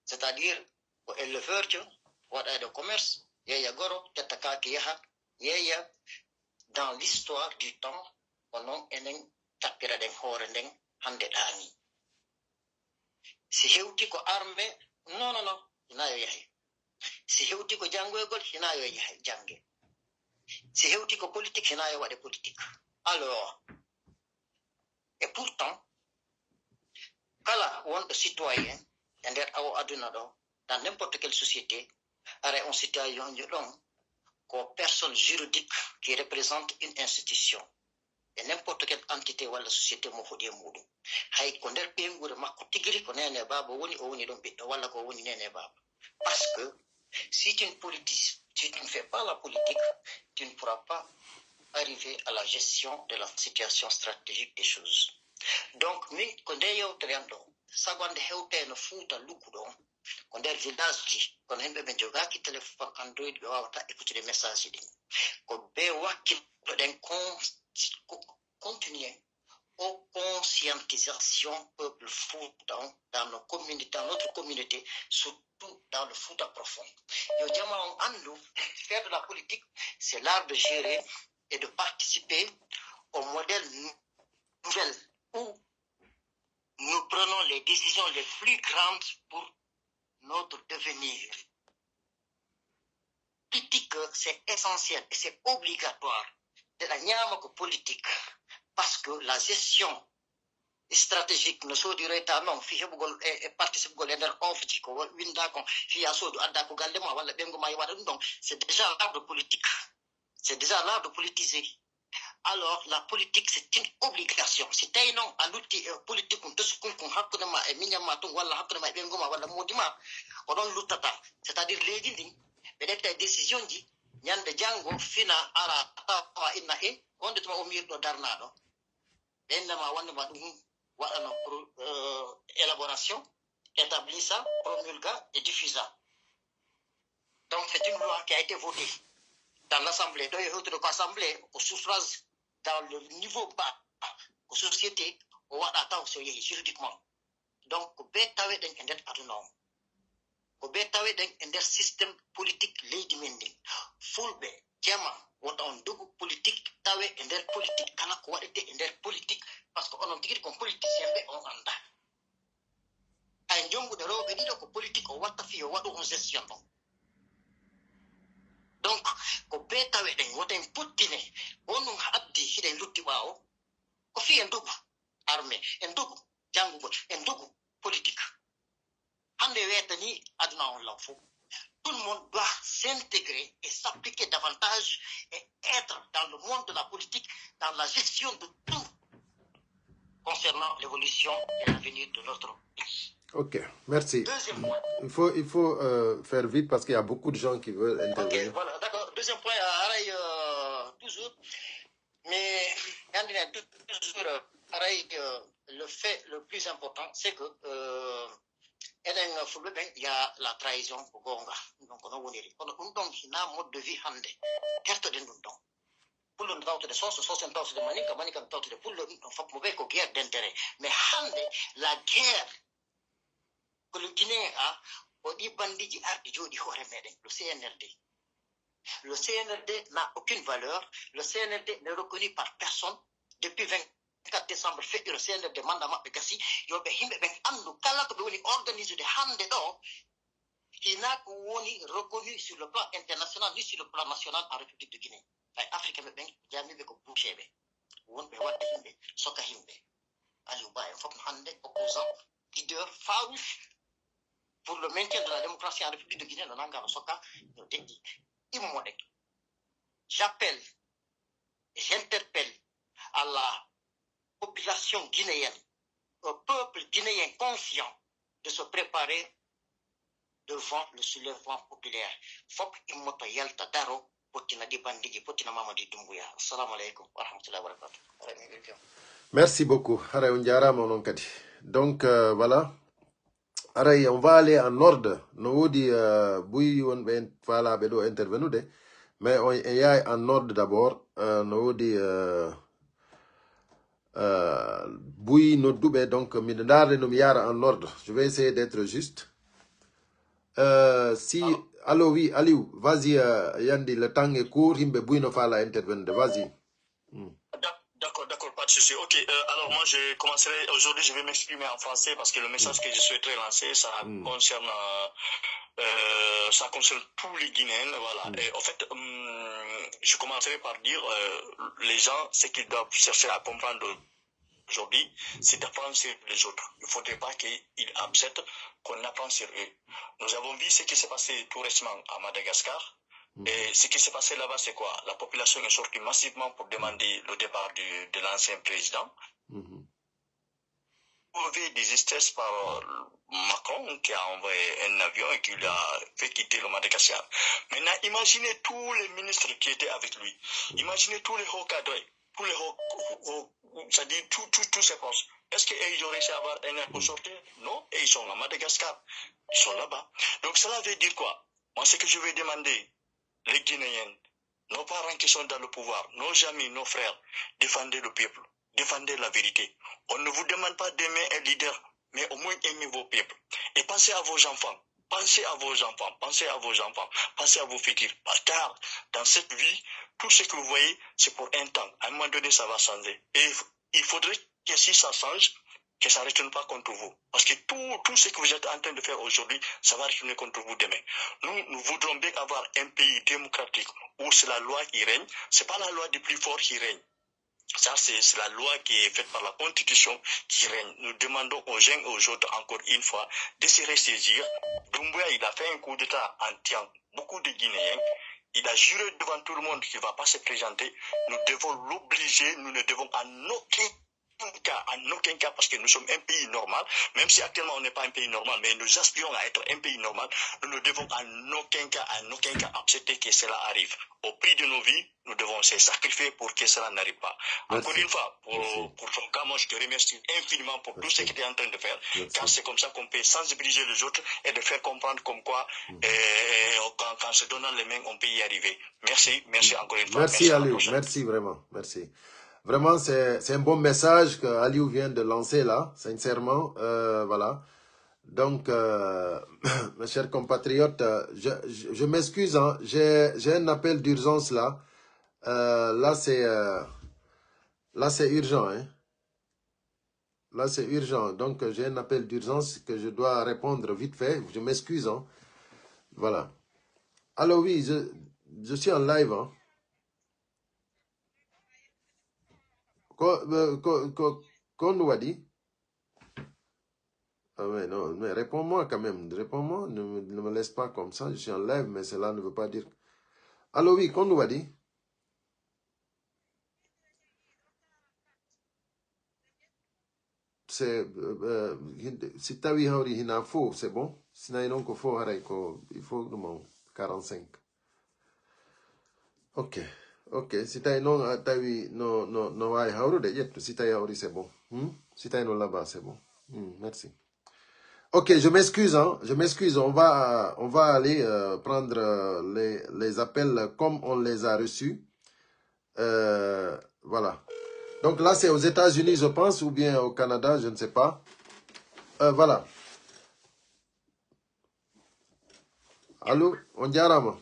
c'est à dire ko éleveur waɗade commerce yeeya goro tetta kake yaha yeeya dans l'histoire du temps onon enen tappira ɗen hoore nden hande ɗaani si hewti ko armée non hina yo yahay si hewti ko janggoygol hina yo yahay jange si hewti ko politique hina yo waɗe politique alors et pourtant kala wonɗo citoyen e nder awo aduna ɗo dans n'importe quelle société ara on citoyen ɗon ko personne juridique qui représente une institution et n'importe quelle entité walla société mo hoɗi e muɗum hay ko nder ɓengure makko tigiri ko nene baba woni o woni ɗon ɓiɗɗo walla ko woni nene baba parce que si tu ne fais pas la politique tu ne pourras pas arriver à la gestion de la situation stratégique des choses donc min ko nde yewtere ɗo sagonde hewte no fuuta luggu ɗon ko nder village ji kono himɓe ɓe jogaki téléphone android ɓe wawata écoutude message ɗin ko be wakkilɗo ɗen continuer aux conscientisation peuple foutan dans nos communautés, dans notre communauté, surtout dans le Fouta profond. Faire de la politique, c'est l'art de gérer et de participer au modèle nouvel où nous prenons les décisions les plus grandes pour notre devenir. Politique, c'est essentiel et c'est obligatoire de la nyama politique parce que la gestion stratégique ne so direta non fi hebugol e participe gol ender ofji ko winda ko fi asodu adda ko galle ma walla bengo ma wada dum donc c'est déjà l'art de politique c'est déjà l'art de politiser alors la politique c'est une obligation si tay non a lutti politique on tesu kun hakkude ma e minyama to walla hakkude ma bengo ma walla modima o don luttata c'est-à-dire leydi din be detta décision ji nyande jango fina ara tawa inna he wonde tuma o mirdo darnado bendama wonde ma dum wadano élaboration établit ça promulga et diffusa donc c'est une loi qui a été votée dans l'assemblée donc il y a assemblée au suffrage dans le niveau bas aux sociétés au wada juridiquement donc ko betawe den en det aduna ko betawe den en der système politique leydi men din fulbe jama wonta on dogu politique tawe en der politique kala ko wadete en der politique parce que onon tigi ko politicien be on anda ay jongude rewbe dido ko politique o watta fi o wadu on gestion don donc ko betawe den woten puttine wonum haddi hiden lutti bawo ko fi en dogu armée en dogu jangugo en dogu politique hande wetani aduna on l'enfant tout le monde doit s'intégrer et s'appliquer davantage et être dans le monde de la politique, dans la gestion de tout concernant l'évolution et l'avenir de notre pays. Ok, merci. Deuxième point. Il faut faire vite parce qu'il y a beaucoup de gens qui veulent intervenir. Ok, voilà, d'accord. Deuxième point, toujours, mais toujours, pareil, le fait le plus important, c'est que il y a la trahison pour Gonga. Donc, on a vu. On a un mode de vie hande. Qu'est-ce que nous donc? Pour le temps de sauce de manika, manika de pour le faut mauvais que guerre d'intérêt. Mais hande, la guerre que le Guinée a, on dit bandit a dit jodi hore meden, le CNRD. Le CNRD n'a aucune valeur. Le CNRD n'est reconnu par personne. Depuis 24 décembre, fait le CNRD mandat de Gassi. Il y a organisé de Hande d'or. Il n'a pas reconnu sur le plan international ni sur le plan national en République de Guinée. L'Afrique est bien, il y a mis beaucoup de choses. On peut voir des himbe, soka himbe. Aliouba est un opposant, leader farouche pour le maintien de la démocratie en République de Guinée. J'appelle, j'interpelle à la population guinéenne, au peuple guinéen conscient de se préparer devant le soulèvement populaire. Fok imoto yalta daro potina di bandigi potina mamadi dumbuya. Assalamu alaikum wa rahmatullahi wa barakatuh. Merci beaucoup. Donc voilà. Aray, on va aller en ordre. Nous dit bouy on ben fala bedo intervenu de, mais on y a en ordre d'abord. Nous dit bouy no doube donc minare no miara en ordre. Je vais essayer d'être juste. Si allô oui, Aliou, vas-y Yandi, le temps est court, himbe bouy no fala intervenir. Vas-y. D'accord, pas de souci. Ok, alors moi je commencerai, aujourd'hui je vais m'exprimer en français parce que le message que je souhaiterais lancer, ça concerne tous les Guinéens, voilà. Et en fait, je commencerai par dire, les gens, ce qu'ils doivent chercher à comprendre aujourd'hui, c'est d'apprendre sur les autres. Il ne faudrait pas qu'ils acceptent qu'on apprend sur eux. Nous avons vu ce qui s'est passé tout récemment à Madagascar. Et ce qui s'est passé là-bas, c'est quoi? La population est sortie massivement pour demander le départ de l'ancien président. Trouvé des espèces par Macron qui a envoyé un avion et qui lui a fait quitter le Madagascar. Maintenant, imaginez tous les ministres qui étaient avec lui. Imaginez tous les hauts cadres, tous les hauts, c'est-à-dire tous ces postes. Est-ce qu'ils ont réussi à avoir un air pour sortir? Non, et ils sont à Madagascar. Ils sont là-bas. Donc cela veut dire quoi? Moi, ce que je vais demander, les Guinéens, nos parents qui sont dans le pouvoir, nos amis, nos frères, défendez le peuple, défendez la vérité. On ne vous demande pas d'aimer un leader, mais au moins aimez vos peuples. Et pensez à vos enfants, pensez à vos enfants, pensez à vos enfants, pensez à vos futurs. Car dans cette vie, tout ce que vous voyez, c'est pour un temps. À un moment donné, ça va changer. Et il faudrait que si ça change, que ça ne retourne pas contre vous. Parce que tout ce que vous êtes en train de faire aujourd'hui, ça va retourner contre vous demain. Nous voudrons bien avoir un pays démocratique où c'est la loi qui règne. Ce n'est pas la loi du plus fort qui règne. Ça, c'est la loi qui est faite par la Constitution qui règne. Nous demandons aux gens et aux autres, encore une fois, de se ressaisir. Doumbouya, il a fait un coup d'État en tuant beaucoup de Guinéens. Il a juré devant tout le monde qu'il ne va pas se présenter. Nous devons l'obliger. Nous ne devons en aucun cas, parce que nous sommes un pays normal, même si actuellement on n'est pas un pays normal, mais nous aspirons à être un pays normal, nous ne devons en aucun cas accepter que cela arrive. Au prix de nos vies, nous devons se sacrifier pour que cela n'arrive pas. Merci. Encore une fois, pour ton cas, moi je te remercie infiniment pour tout ce que tu es en train de faire, car c'est comme ça qu'on peut sensibiliser les autres et de faire comprendre comme quoi, qu'en se donnant les mains, on peut y arriver. Merci encore une fois. Merci Aliou, merci vraiment, merci. Vraiment, c'est un bon message que Aliou vient de lancer là, sincèrement. Voilà. Donc, mes chers compatriotes, je m'excuse, hein, j'ai un appel d'urgence là. Là, c'est urgent. Hein. Là, c'est urgent. Donc, j'ai un appel d'urgence que je dois répondre vite fait. Je m'excuse. Hein. Voilà. Alors oui, je suis en live. Hein. Qu'on nous a dit? Ah ouais, non, mais réponds-moi quand même. Réponds-moi, ne me laisse pas comme ça. Je suis en live, mais cela ne veut pas dire... Allô, oui, qu'on nous a dit? C'est... si tu as vu il y a faux, c'est bon? Si tu as il faut 45. Ok. Ok, si tu as non, si tu as c'est bon. Si tu as non là-bas, c'est bon. Merci. Ok, je m'excuse, hein, je m'excuse. On va aller prendre les appels comme on les a reçus. Voilà. Donc là, c'est aux États-Unis, je pense, ou bien au Canada, je ne sais pas. Voilà. Allô, on diarama.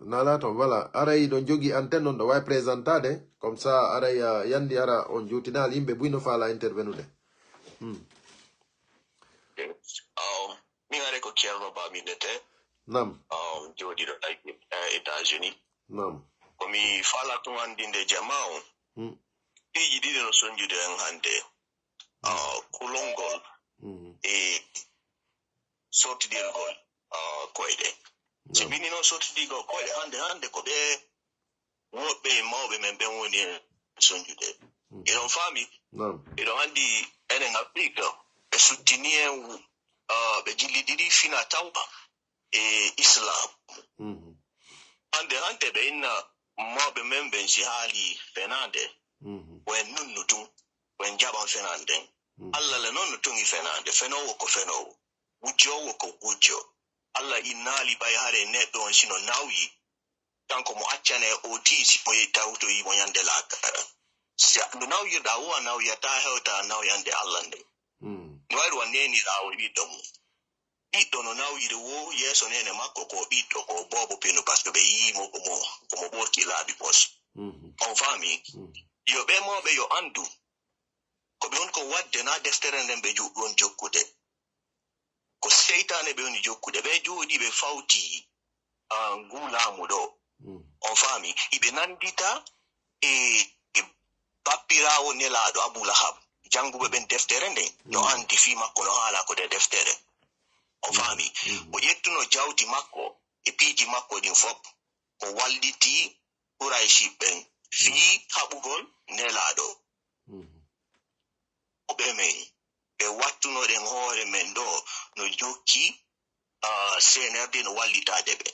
Nalaton voilà aray don jogi antenne on do way présentade comme ça aray yandi ara on jutinal yimbe buino fala intervenude. Mi ngare ko Thierno Ba mi nete. Nam. Jodi do États-Unis. Nam. Ko mi fala to andinde jamao. Iji didi no sonjude en hande. Kulongol. E sotidirgol koyde. So bini no sotidigo koyde hande ko be wobe mawbe men ben woni sonjude. E don fami. Nam. E don andi enen Afrika be sutini be jillidiri fina tawba e Islam. Hande be inna mawbe men ben si hali fenande. Wen nunnutum wen jaban fenande. Allah le non tungi fenande fenowo ko fenowo wujjowo ko wujjo Allah inali bay hare neddo on sino nawi tanko mo accane o tisi mo tawto yi mo yande la kara si no nawi da wa nawi ta hewta nawi yande Allah nde wayru waneni da o biddo no nawi de wo yeso nene makko ko biddo ko bobo peno paske be yi mo ko borki labi pos on fami yo be mo be yo andu ko be on ko wadde na deftere nden be on jokkude ko seytane be on jokkude be joodi be fawti ngulamu do on fami ibe nandita e papirawo nelaado Abu Lahab jangube ben deftere nden no andi fi makko no hala ko de deftere on fami o yettuno jawdi makko e piiji makko din fop ko walliti Quraishi ben fi habugol nelaado be men be wattuno den hoore men do no jokki senerde no wallitade be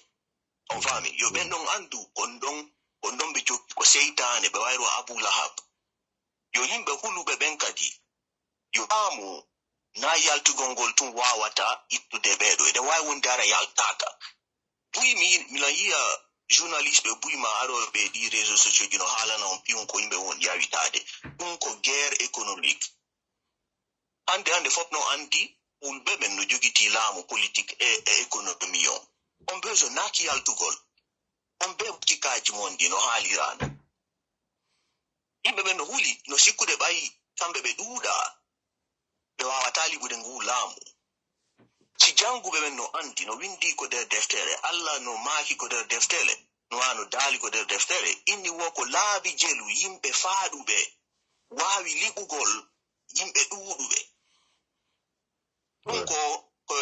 on fami yo ben don andu on don be jokki ko seytane be wayro Abu Lahab yo himbe hulube ben kadi yo amu na yaltugongol tun wawata ittude bedo de way won dara yaltaka buy mi la yiya journaliste be buy ma aro be di réseaux sociaux gino halana on pion ko yimbe won yawitade dum ko guerre économique ande fop no andi ulbe men no jogiti laamu politique e économie on bezo naki altugol on be butikaji mondi no halirano imbe men no huli no sikkude bayi kambe be duuda be wawatali bude ngu laamu si jangube men no andi no windi ko der deftere Allah no maki ko der deftere no ano dali ko der deftere inni woko laabi jelu yimbe faadube wawi libugol yimbe duudube ko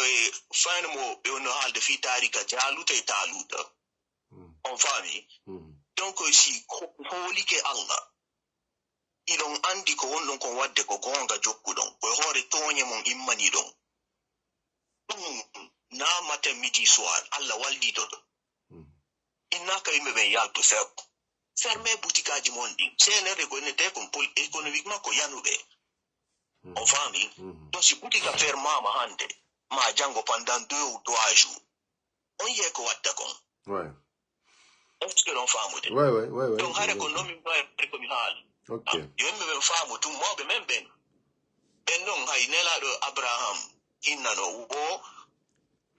fayno mo be no halde fi tarika jaluta e taluta on fami donc si holike Allah idon andi ko wondon ko wadde ko gonga jokkudon ko hore tonye mon immani don na mata midi soir Allah waldi do inna ka yimbe ben yalto ferme butikaji mondi senere ko ne te ko économiquement ko yanube on fami donc si boutique ferma ma hande ma jango pendant 2 ou 3 jours on y est ko wadda kon ouais est-ce que l'on famu de ouais donc hare ko nomi ba ko mi hal okay yo me ben famu tum mo be men ben non hay nela do Abraham inna no wo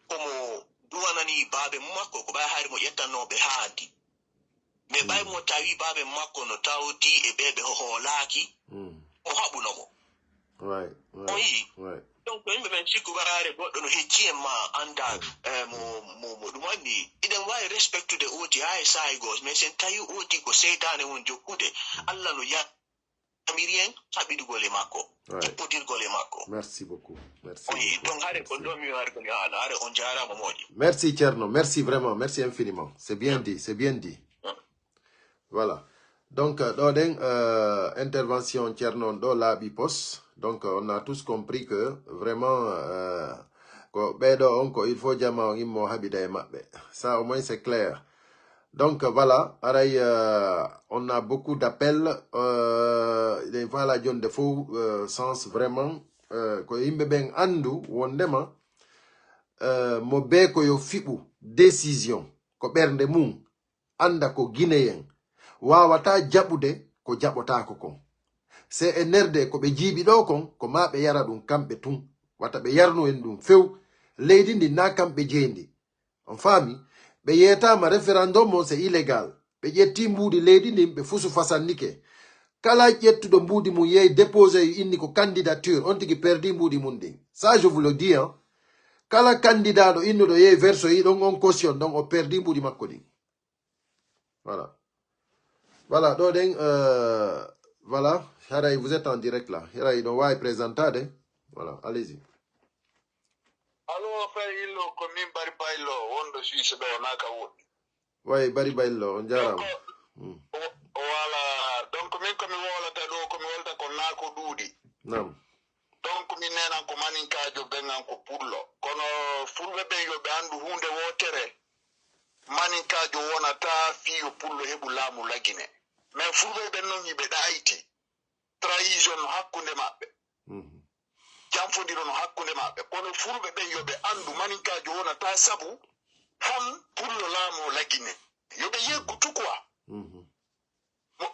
komo duwanani babe makko ko bay hari mo yettano be haadi me bay mo tawi babe makko no tawti e bebe hoolaki o habuno mo right donc yimbe ben sikku barare goddo no hecci ma anda mo dumani iden way respect de oti ay sai gos mais sen tayu oti ko seytane won jokkude Allah no ya amirien sabidu gole makko potir gole makko merci beaucoup merci donc hare ko do mi war ko ni ala hare on jara mo modi merci Thierno merci vraiment merci infiniment c'est bien dit voilà donc doden intervention Thierno do labi pos. Donc, on a tous compris que vraiment, il faut jamais ça, au moins, c'est clair. Donc, voilà. On a beaucoup d'appels. Des fois, la John de faux sens vraiment. Ko imbe ben andu, wondema. Mobe ko yo fibu décision. Ko bernde mum. Anda ko guinéen. Wawata jabude ko jabota ko kon. C'est enerde ko be jibi do kon ko ma be yara dum kambe tun wata be yarno en dum few leydi ndi na kambe jendi on fami be yeta ma référendum c'est illégal be yetti mbudi leydi ndi be fusu fasannike kala yettudo mbudi mu yey déposer inni ko candidature on tigi perdi mbudi mun din ça je vous le dis hein kala candidat do innudo yey verso yi don on caution donc o perdi mbudi makko din voilà do den voilà Haray, vous êtes en direct là Haray do way présentade voilà allez-y. Allô, frère Illo, commune Bari Bailo, on de Suisse, on a qu'à oui, Bari Bailo, on dirait. Voilà, donc, comme on l'a comme on a qu'à doudi. Non. Donc, mi nena ko manin kajo bengan ko pullo. Kono fulbe be yo be andu hunde wotere. Manin kajo wona ta fiyo pullo hebu lamu lagine. Mais fulbe be non yibe daiti. Trahison hakkunde mabbe. Jamfodiro no hakkunde mabbe kono fulbe be yobe andu maninkajo wona ta sabu ham pullo lamo lagine yobe yeggutu quoi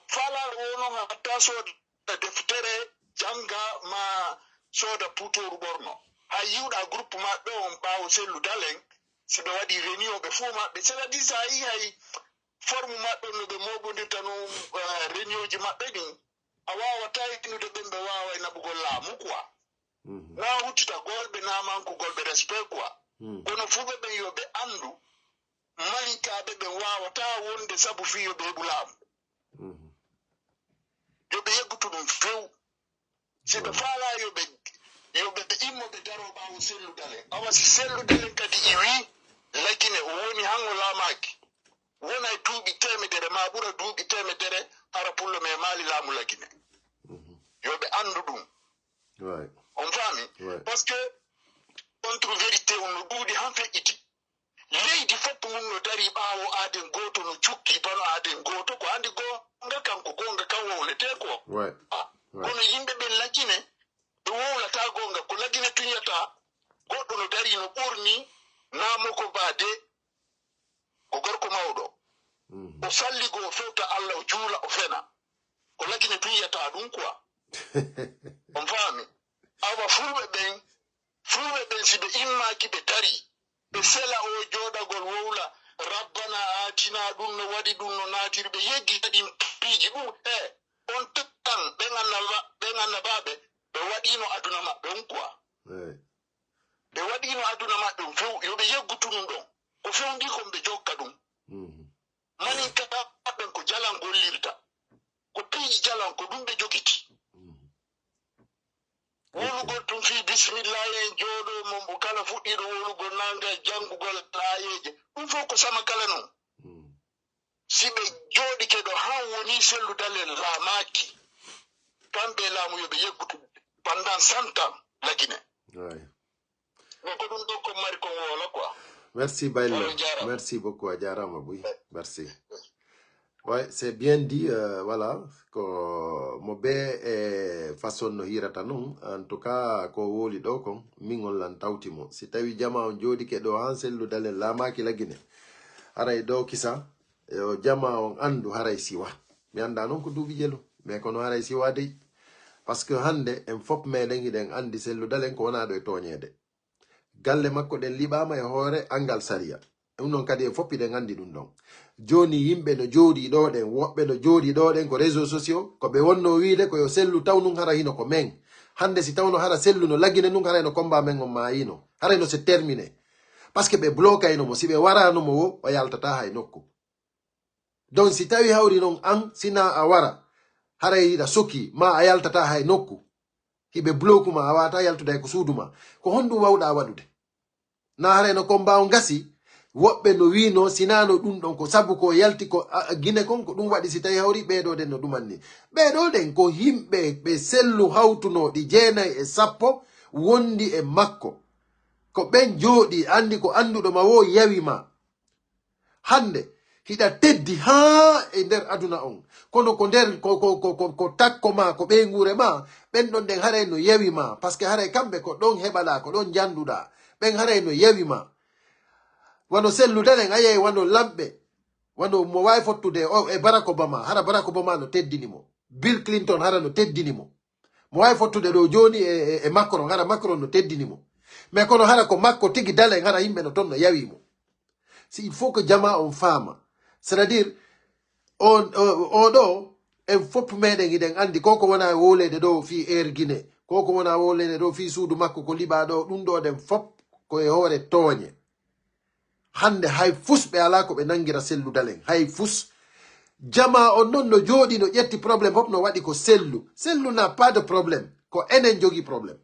fala wono hatta soda deftere janga ma soda putoru borno ha yiwda groupe mabbe on bawo sellu dalen sibe wadi réunion be fu mabbe c'est la disa yi hay forme mabbe no be mobondirta no réunion ji mabbe din awawa tayinude bembe wawa ina bugol lamu quoi na hutita golbe na manku golbe respect quoi kono fube be yobe andu malika be wawa ta wonde sabu fi yobe bulam yobe yegutu dum few se be fala yobe immo be daro ba o sellu dale awa si sellu dale kadi iwi lakine woni hango lamaki wona duubi temedere ma bura duubi temedere ara pullo me mali lamu lakine yobe andu dum right. On va, parce que contre vérité on nous dit en fait iti leydi fop mun no dari bawo aden goto no cukki bano aden goto ko andi go ngakam ko gonga kan wole te ko kono yimbe be lagine do wola ta gonga ko lagine tunyata godo no dari no burni namo ko bade ko gorko mawdo o salli go fewta Allah o juula o fena ko lagine tunyata dum quoi on va awa fulbe ben sibe imma ki be dari be sela o jodagol wowla rabbana atina dum no wadi dum no natir be yeggi kadi piji dum on tuttan be ganna babe be wadino aduna mabbe on quoi be wadino aduna mabbe on few yo be yeggutun don ko fewndi ko be jokka dum mani kata ben ko jalan gollirta ko piji jalan ko dum be jogiti wolugol tum fi bismillah en jooɗo mo kala fuɗɗiɗo wolugol nanga jangugol laayeje ɗum fof ko sama kala noon si ɓe jooɗike ɗo ha woni selludale laamaki kamɓe laamu yoɓe yeggutu pendant 100 ans lagine mais ko ɗum ɗo ko mari ko woola quoi. Merci Bailo, merci beaucoup a jarama boy, merci. Ouais, c'est bien dit, voilà, ko mobe façon no hirata non, en tout cas ko woli do kon mingol lan tawtimo. Si tawi jama on jodi ke do hansellu dalen lamaki lagine. Haray do kisa, jama on andu haray siwa. Mi anda non ko dubi jelo, mais kono haray siwa de parce que hande en fop meden hiden andi sellu dalen ko wona do e toñede. Galle makko den libama e hore angal saria. Non kadi e foppi den andi dum don. Joni yimbe no jodi do den wobbe no jodi do den ko réseaux sociaux ko be wonno wiide ko yo sellu taw nun hara hino ko men hande si tawno hara sellu no lagine nun hara no combat men on maayino hara no c'est terminé parce que be bloqué no mo si be warano mo o yaltata hay nokku donc si tawi hawri non an sina a wara hara ida soki ma a yaltata hay nokku hibe bloku ma awata yaltuda ko suduma ko hondu wawda wadude na hara no combat on gasi wobbe no wino sinano dum don ko sabu ko yalti ko gine kon ko dum wadi si tawi hawri beedo den no dumanni beedo den ko himbe be sellu hawtuno di jeenay e sappo wondi e makko ko ben jodi andi ko andudo ma wo yawima hande hida teddi ha e der aduna on kono ko der ko takko ma ko be ngure ma ben don den hare no yawima parce que hare kambe ko don hebala ko don janduda ben hare no yawima wano sellu dalen ayayi wano lambe wano mo way fottude e Barack Obama hara Barack Obama no teddini mo Bill Clinton hara no teddini mo way fottude do joni e Macron hara Macron no teddini mo mais kono hara ko makko tigi dalen hara yimbe no ton no yawi mo il faut que jama on fama c'est-à-dire on do en fop meden iden andi koko wona wolede do fi Guinée koko wona wolede do fi suudu makko ko liba do dum do den fop ko e hore toñe hande hay fus be ala ko be nangira sellu dalen hay fus jama on non no jodi no yetti problème hop no wadi ko sellu n'a pas de problème ko enen jogi problème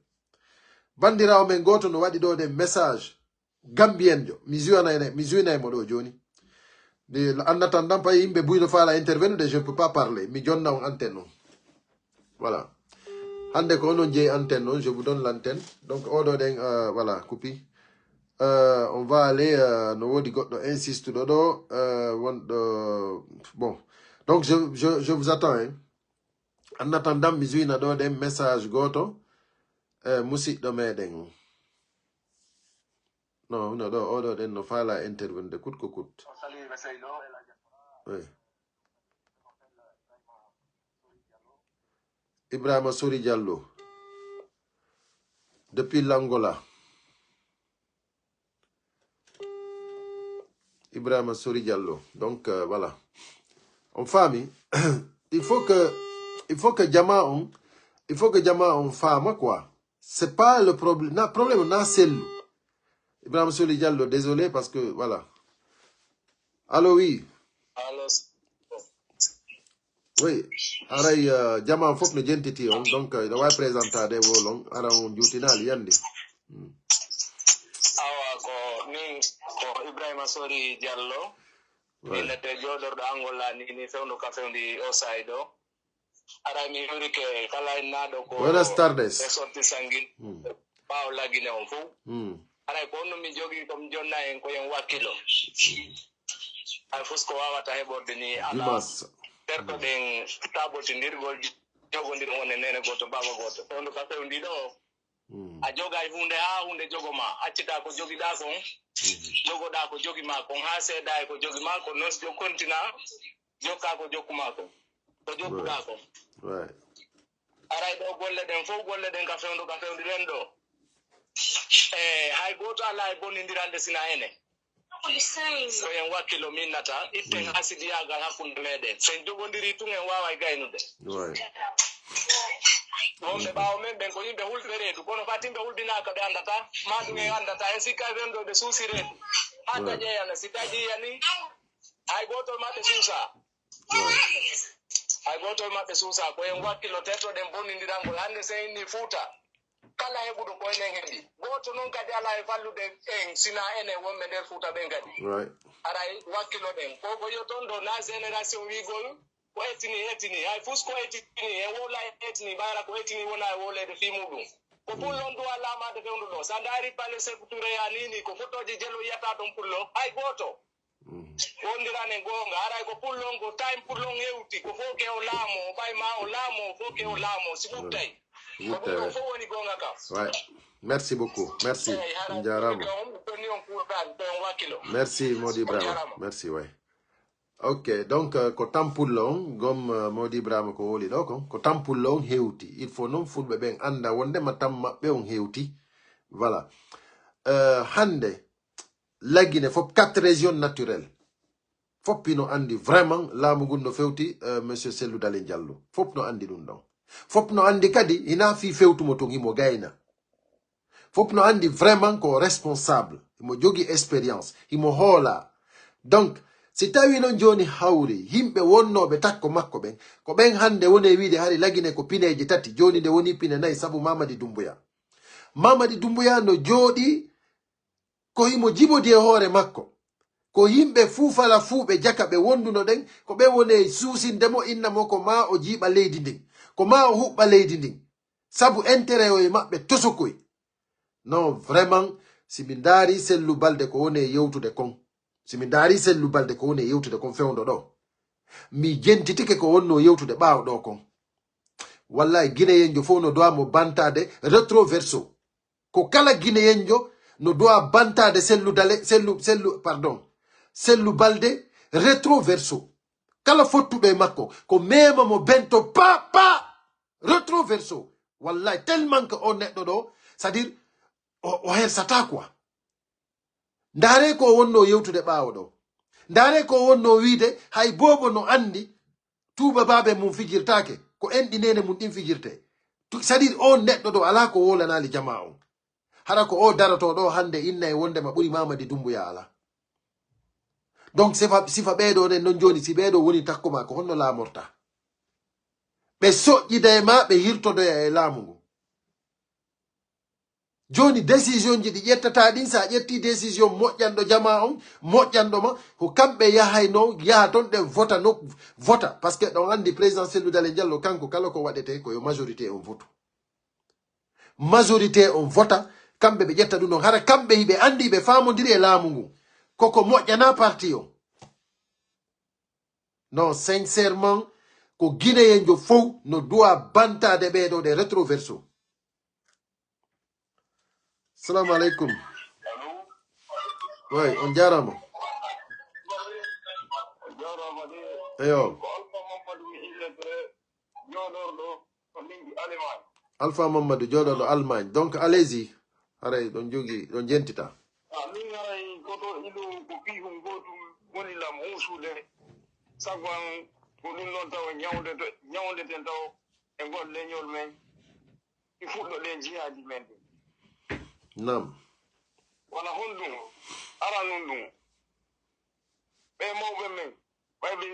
bandirawo men goto no wadi do de message gambien jo mi juina mo do joni de en attendant pas yimbe buyno fala intervenir de je ne peux pas parler mi jonna on antenne voilà hande ko non je antenne je vous donne l'antenne donc odo den voilà coupi on va aller no wodi goddo insiste dodo bon donc je vous attends hein. En attendant mi juina do den message goto musiddo meden non do odo den no fala intervenir de kut ko kut oui. Ibrahima Sori Diallo depuis l'Angola. Ibrahima Sori Diallo. Donc voilà. En famille, il faut que Jama on femme quoi. C'est pas le problème. Le problème n'a c'est Ibrahima Sori Diallo, désolé parce que voilà. Allô oui. Allô. Oui, aray jama fop no jentiti on donc da way présentade wolon ara on jutinal yande awa ko ni ko Ibrahima Sori Diallo ni te jodordo Angola ni fewndo ka fewndi o saydo ara mi hurike kala nado ko buenas tardes e sorti sangin baw lagine on fu ara ko no mi jogi kom jonna en ko en wakilo ay fusko wawata heborde ni ala terto den tabotindirgol jogondir wonne nene goto baba goto tondo ka fewndi do a joga e hunde ha hunde jogoma accita ko jogida kon jogoda ko jogi ma kon ha seeda ko jogi ma ko nos jo kontina jokka ko jokkuma ko ko jokkuda ko aray do golle den fo golle den ka fewndi ren do hay goto ala e bonindirande sina ene so en wakkilo minnata itten hasidiyagal hakkunde meɗen sen jogondiri tun en wawa e gaynude wonɓe ɓawo men ɓen ko yimɓe hulɓe reedu kono fatimɓe hulɓinaka ɓe andata ma ɗum en andata en sikka wendo ɓe suusi reedu ha taƴeyana si taƴiyani hay gotol maɓɓe suusa hay gotol maɓɓe suusa ko en wakkilo tertoɗen bonnidirangol hande sen inni Fuuta kala heɓuɗo ko enen heɓi goto noon kadi ala e fallude en sina enen wonɓe nder Fuuta ɓen kadi aray wakkilo ɗen ko ko yo toon do na génération wigol ko hettini hay fus ko hettini e wola hettini ɓayra ko hettini wona e wolede fi muɗum ko pullon duwa lamade fewndo ɗo sa daari palle secouture ya nini ko fotoji jelo yiyata ɗon pullo hay goto wondirane gonga aray ko pullon ko time pullon hewti ko fof ke o laamo o ɓayma o laamo fof ke o laamo si ɓuttay ko fof woni gonga kam merci beaucoup merci jarama merci Mody Brama merci ouais. Ok, donc ko tampulon gom Mody Brama ko woli do ko tampulon hewti il faut non fulbe ben anda wonde ma tam mabbe on hewti voilà hande lagine fop 4 régions naturelles fop pino andi vraiment lamu no fewti monsieur Cellou Dalein Diallo fop no andi dum don fop no andi kadi ina fi fewtu mo to ngimo gayna fop no andi vraiment ko responsable mo jogi expérience imo hola donc si tawi non joni hawri himbe wonnobe takko makko ben ko ben hande woni wiide hari lagine ko pineje tati joni de woni pine nay sabu Mamadi Doumbouya no jodi ko himo jibodi e hoore makko ko himbe fufala fuube jaka be wonduno den ko be woni suusindemo inna mo ko ma o jiba leydi ndin ko ma o hubba leydi ndin sabu intérêt o e mabbe tosokoy non vraiment si min daari Cellou Balde ko woni yewtude kon si min daari Cellou Balde ko woni yewtude kon fewndo do mi jentitike ko wonno yewtude baaw do kon wallahi Guinéenjo fo no doa mo bantade retroverso ko kala Guinéenjo no doa bantade Cellou Balde retroverso kala fottudo e makko ko mema mo bento pa retroverso wallahi tellement que on neddo do c'est-à-dire o hersata quoi ndare ko wonno yewtude ɓaawo ɗo ndare ko wonno wiide hay bobo no andi tuuba baabe mum fijirtake ko enɗinene mum ɗin fijirte c'est-à-dire on neɗɗo ɗo ala ko wolanali jama on hara ko o daroto ɗo hande inna e wondema ɓuri Mamadi Doumbouya ala donc sifa ɓeeɗo nen non joni si ɓeeɗo woni takkuma ko honno laamorta ɓe soƴƴida e ma ɓe hirtodoya e laamu ngu joni décision ji ɗi ƴettata ɗin sa ƴetti décision moƴƴanɗo jama on moƴƴanɗoma ko kamɓe yahayno yaha toon ɗen vota no vota par ce que ɗon andi président Cellou Dalein Diallo kanko kala ko waɗete koyo majorité on vote majorité on vota kamɓe ɓe ƴetta ɗum ɗon hara kamɓe hiɓe andi ɓe famodiri e laamu ngu koko moƴƴana parti o non sincèrement ko guinéen jo fof no doit bantade ɓeɗo ɗe rétroverso. Assalamu alaikum. Oui, on jarama. Eyo. Alpha Mamadou joɗoɗo Allemagne. Donc allez-y. Aray ɗon jogi ɗon jentita. Min aray koto ilu ko pihum gotum woni lam husude sagwan ko ɗum noon taw ñawdeten taw e ngol leñol men i fuɗɗo ɗe jihaji men ɗi. Nam. Wala honɗum ara nun ɗum ɓe mawɓe men ɓayɓe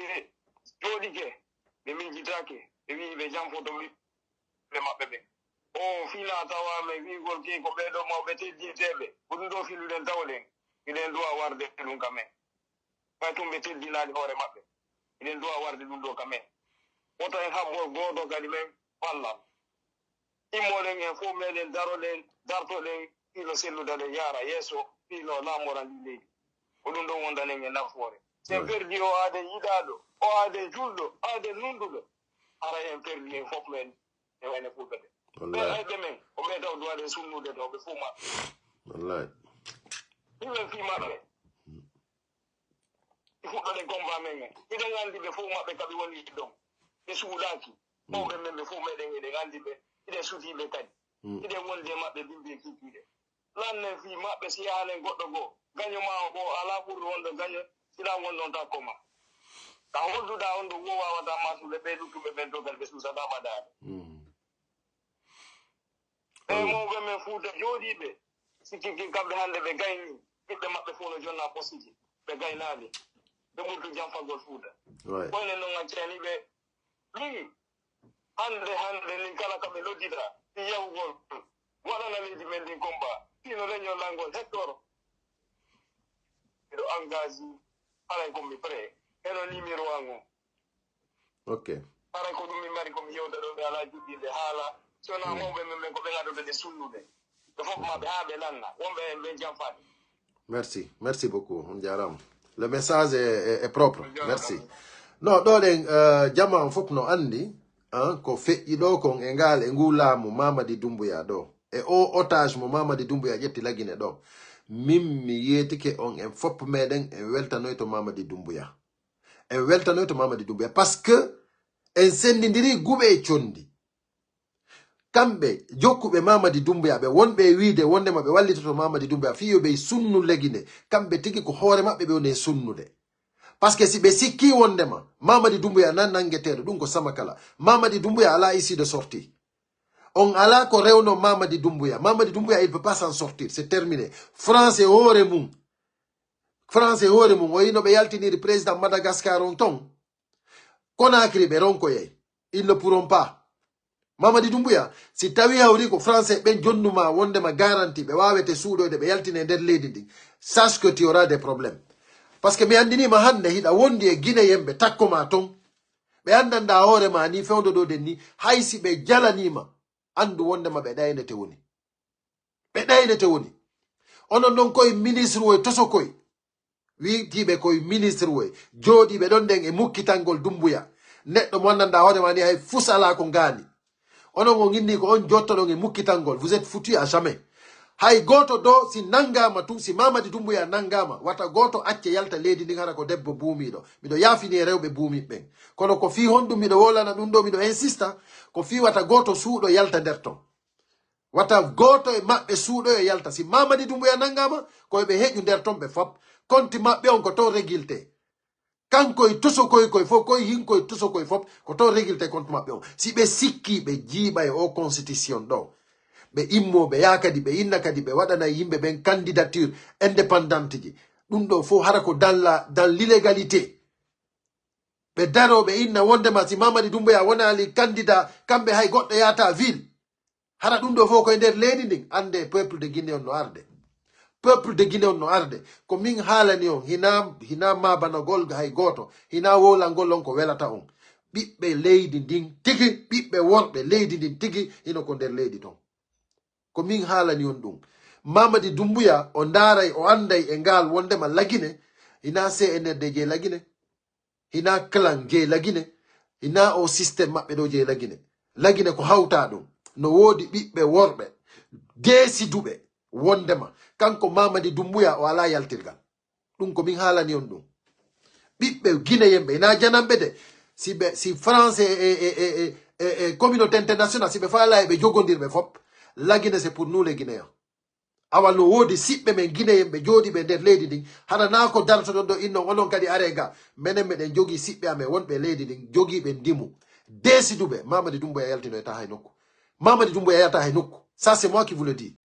jooɗike ɓe min jitake ɓe wi ɓe jam foto ɓe maɓɓe ɓen o fina tawame wigol ke ko ɓeɗo mawɓe teddinteɓe ko ɗum ɗo filuɗen tawɗen iɗen duwa warde ɗum kamen ɓay tum ɓe teddinaɗi hoore maɓɓe iɗen duwa warde ɗum ɗo kamen woto en haɓɓol goto kadi men walla immoɗen en fof meɗen dartoɗen filo Cellou Dalein yara yeeso filo laamora ndi leydi ko ɗum ɗon wondanen e nafoore sen perdi o aaden yiɗaɗo o aaden julɗo aaden nunduɗo ara en perdi en fof men e wayne fulɓe ɓe ɓe hayɓe men o ɓeydaw duwaɗen sunnude ɗo ɓe fuu maɓɓe wallahi ɗimen fi maɓɓe i fuɗɗoɗen combat men en iɗen anndi ɓe fuu maɓɓe kaɓe woni ɗon ɓe suuɗaki mawɓe men ɓe fuu meɗen eɗen anndi ɓe iɗen sutiɓe kadi iɗen wondi e maɓɓe bimbi e kikiɗe lannen fi maɓɓe si yahanen goɗɗo goo gaño ma o ala ɓurɗo wonɗo gaño siɗa wonɗon takkoma ta holduɗa on ɗo wo wawata masude ɓe luttuɓe ɓen dogal ɓe suusatama daade ɓe mawɓe men fuuta jooɗiɓe sikki kamɓe hannde ɓe gayni ɓiɓɓe maɓɓe fof no jonna posiji ɓe gaynaali ɓe ɓurtu jamfagol fuuta koyne noon accani ɓe ɗum hannde ni kala kaɓe loddita ɗi yahugol waɗana leydi men ndin combat fino leñol langol hectore miɗo engage haray komi prêt eno numéro an o ok haray ko ɗum min mari komi yewta ɗo ɓe ala juɗɗinde haala sona mawɓe men ɓen ko ɓe gaɗoɓe ɗe sunnude ɓe fof maɓe haa ɓe lanna wonɓe en ɓe jamfaɗe. Merci beaucoup on jarama le message est propre merci non ɗo ɗen jama on fof no andi ko feƴƴi ɗo kon e ngal e ngu laamu Mamadi Doumbouya ɗo e o otage mo Mamadi Doumbouya ƴetti lagine ɗo min mi yetike on en fopp meɗen en weltanoy to Mamadi Doumbouya par ce que en sendidiri guɓe e condi kamɓe jokkuɓe Mamadi Doumbouya ɓe wonɓe wiide wondema ɓe wallitoto Mamadi Doumbouya fiyoɓe sunnu legine kamɓe tigi ko hoore maɓɓe ɓe woni sunnude par ce que si ɓe sikki wondema Mamadi Doumbouya nan nangueteɗo ɗum ko sama kala Mamadi Doumbouya ala issue de sortie on ala ko rewno Mamadi Doumbouya il peut pas s'en sortir c'est terminé France e hoore mum o yino ɓe yaltiniri président Madagascar on ton Conakry ɓe ronkoyey ils ne pourront pas Mamadi Doumbouya si tawi hawri ko français ɓen jonnuma wondema garanti ɓe wawete suuɗoyde ɓe yaltine nder leydi ndi sache que tu auras des problèmes par ce que mi andinima hande hiɗa wondi e Guinée yemɓe takkoma ton ɓe andanda hoorema ni fewdo ɗo den ni haysi ɓe jalanima andu wondema ɓe ɗaynete woni onon ɗon koye ministre woye toso koye wiitiɓe koye ministre woye jooɗiɓe ɗon nden e mukkitangol Doumbouya neɗɗo mo andanda hoorema ni hay fusala ko ngani onon o ginni ko on jottoɗon e mukkitangol vous êtes foutu à jamais hay goto do si nangama tu si Mamadi Doumbouya nangama wata goto acce yalta leydi ndin hara ko debbo buumiɗo miɗo yaafini e rewɓe buumiɓe ɓen kono ko fi honɗum miɗo wolana ɗum ɗo miɗo insista ko fi wata goto suuɗo yalta nder ton wata goto e mabbe suudo e yalta si Mamadi Doumbouya nangama ko be heju der tombe fop konti mabbe on ko to régulte kanko e tuso koy fo koy hinko e tuso koy fop ko to régulte konti mabbe on si be sikki be jiba e o constitution do be immo be yakadi be inna kadi be wadana yimbe ben candidature indépendante ji dum do fo harako dans l'illégalité be daro be inna wondema si Mamadi Doumbouya wona ali candidat kambe hay goddo yata ville hara dum do fo ko nder leydi ndin ande peuple de Guinée on no arde peuple de Guinée on no arde ko min haalani on hina mabanagol hay goto hina wolangol on ko welata on bibbe leydi ndin tigi bibbe worbe leydi ndin tigi hino ko nder leydi ton ko min haalani on dum Mamadi Doumbouya o ndaray o anday e ngal wondema lagine hina CNRD je lagine hina clan je lagine hina o système mabbe do je lagine ko hawta dum no wodi bibbe worbe geesiduɓe wondema kanko Mamadi Doumbouya o ala yaltirgal ɗum ko min haalani on ɗum ɓiɓɓe guinéyemɓe na janamɓe de si France e communauté international si ɓe faala e ɓe jogodirɓe fop lagine c'est pour nous les guinéens awal no wodi siɓɓe men guinéyemɓe jooɗiɓe nder leydi ndin hana na ko dartoɗon ɗo innon onon kadi are ga minen meɗen jogui siɓɓe amen wonɓe leydi ndin jogiiɓe ndimu deesiduɓe Mamadi Doumbouya yaltino eta hay nokku Mamadi Doumbouya yalta hay nokku ça c'est moi qui vous le dis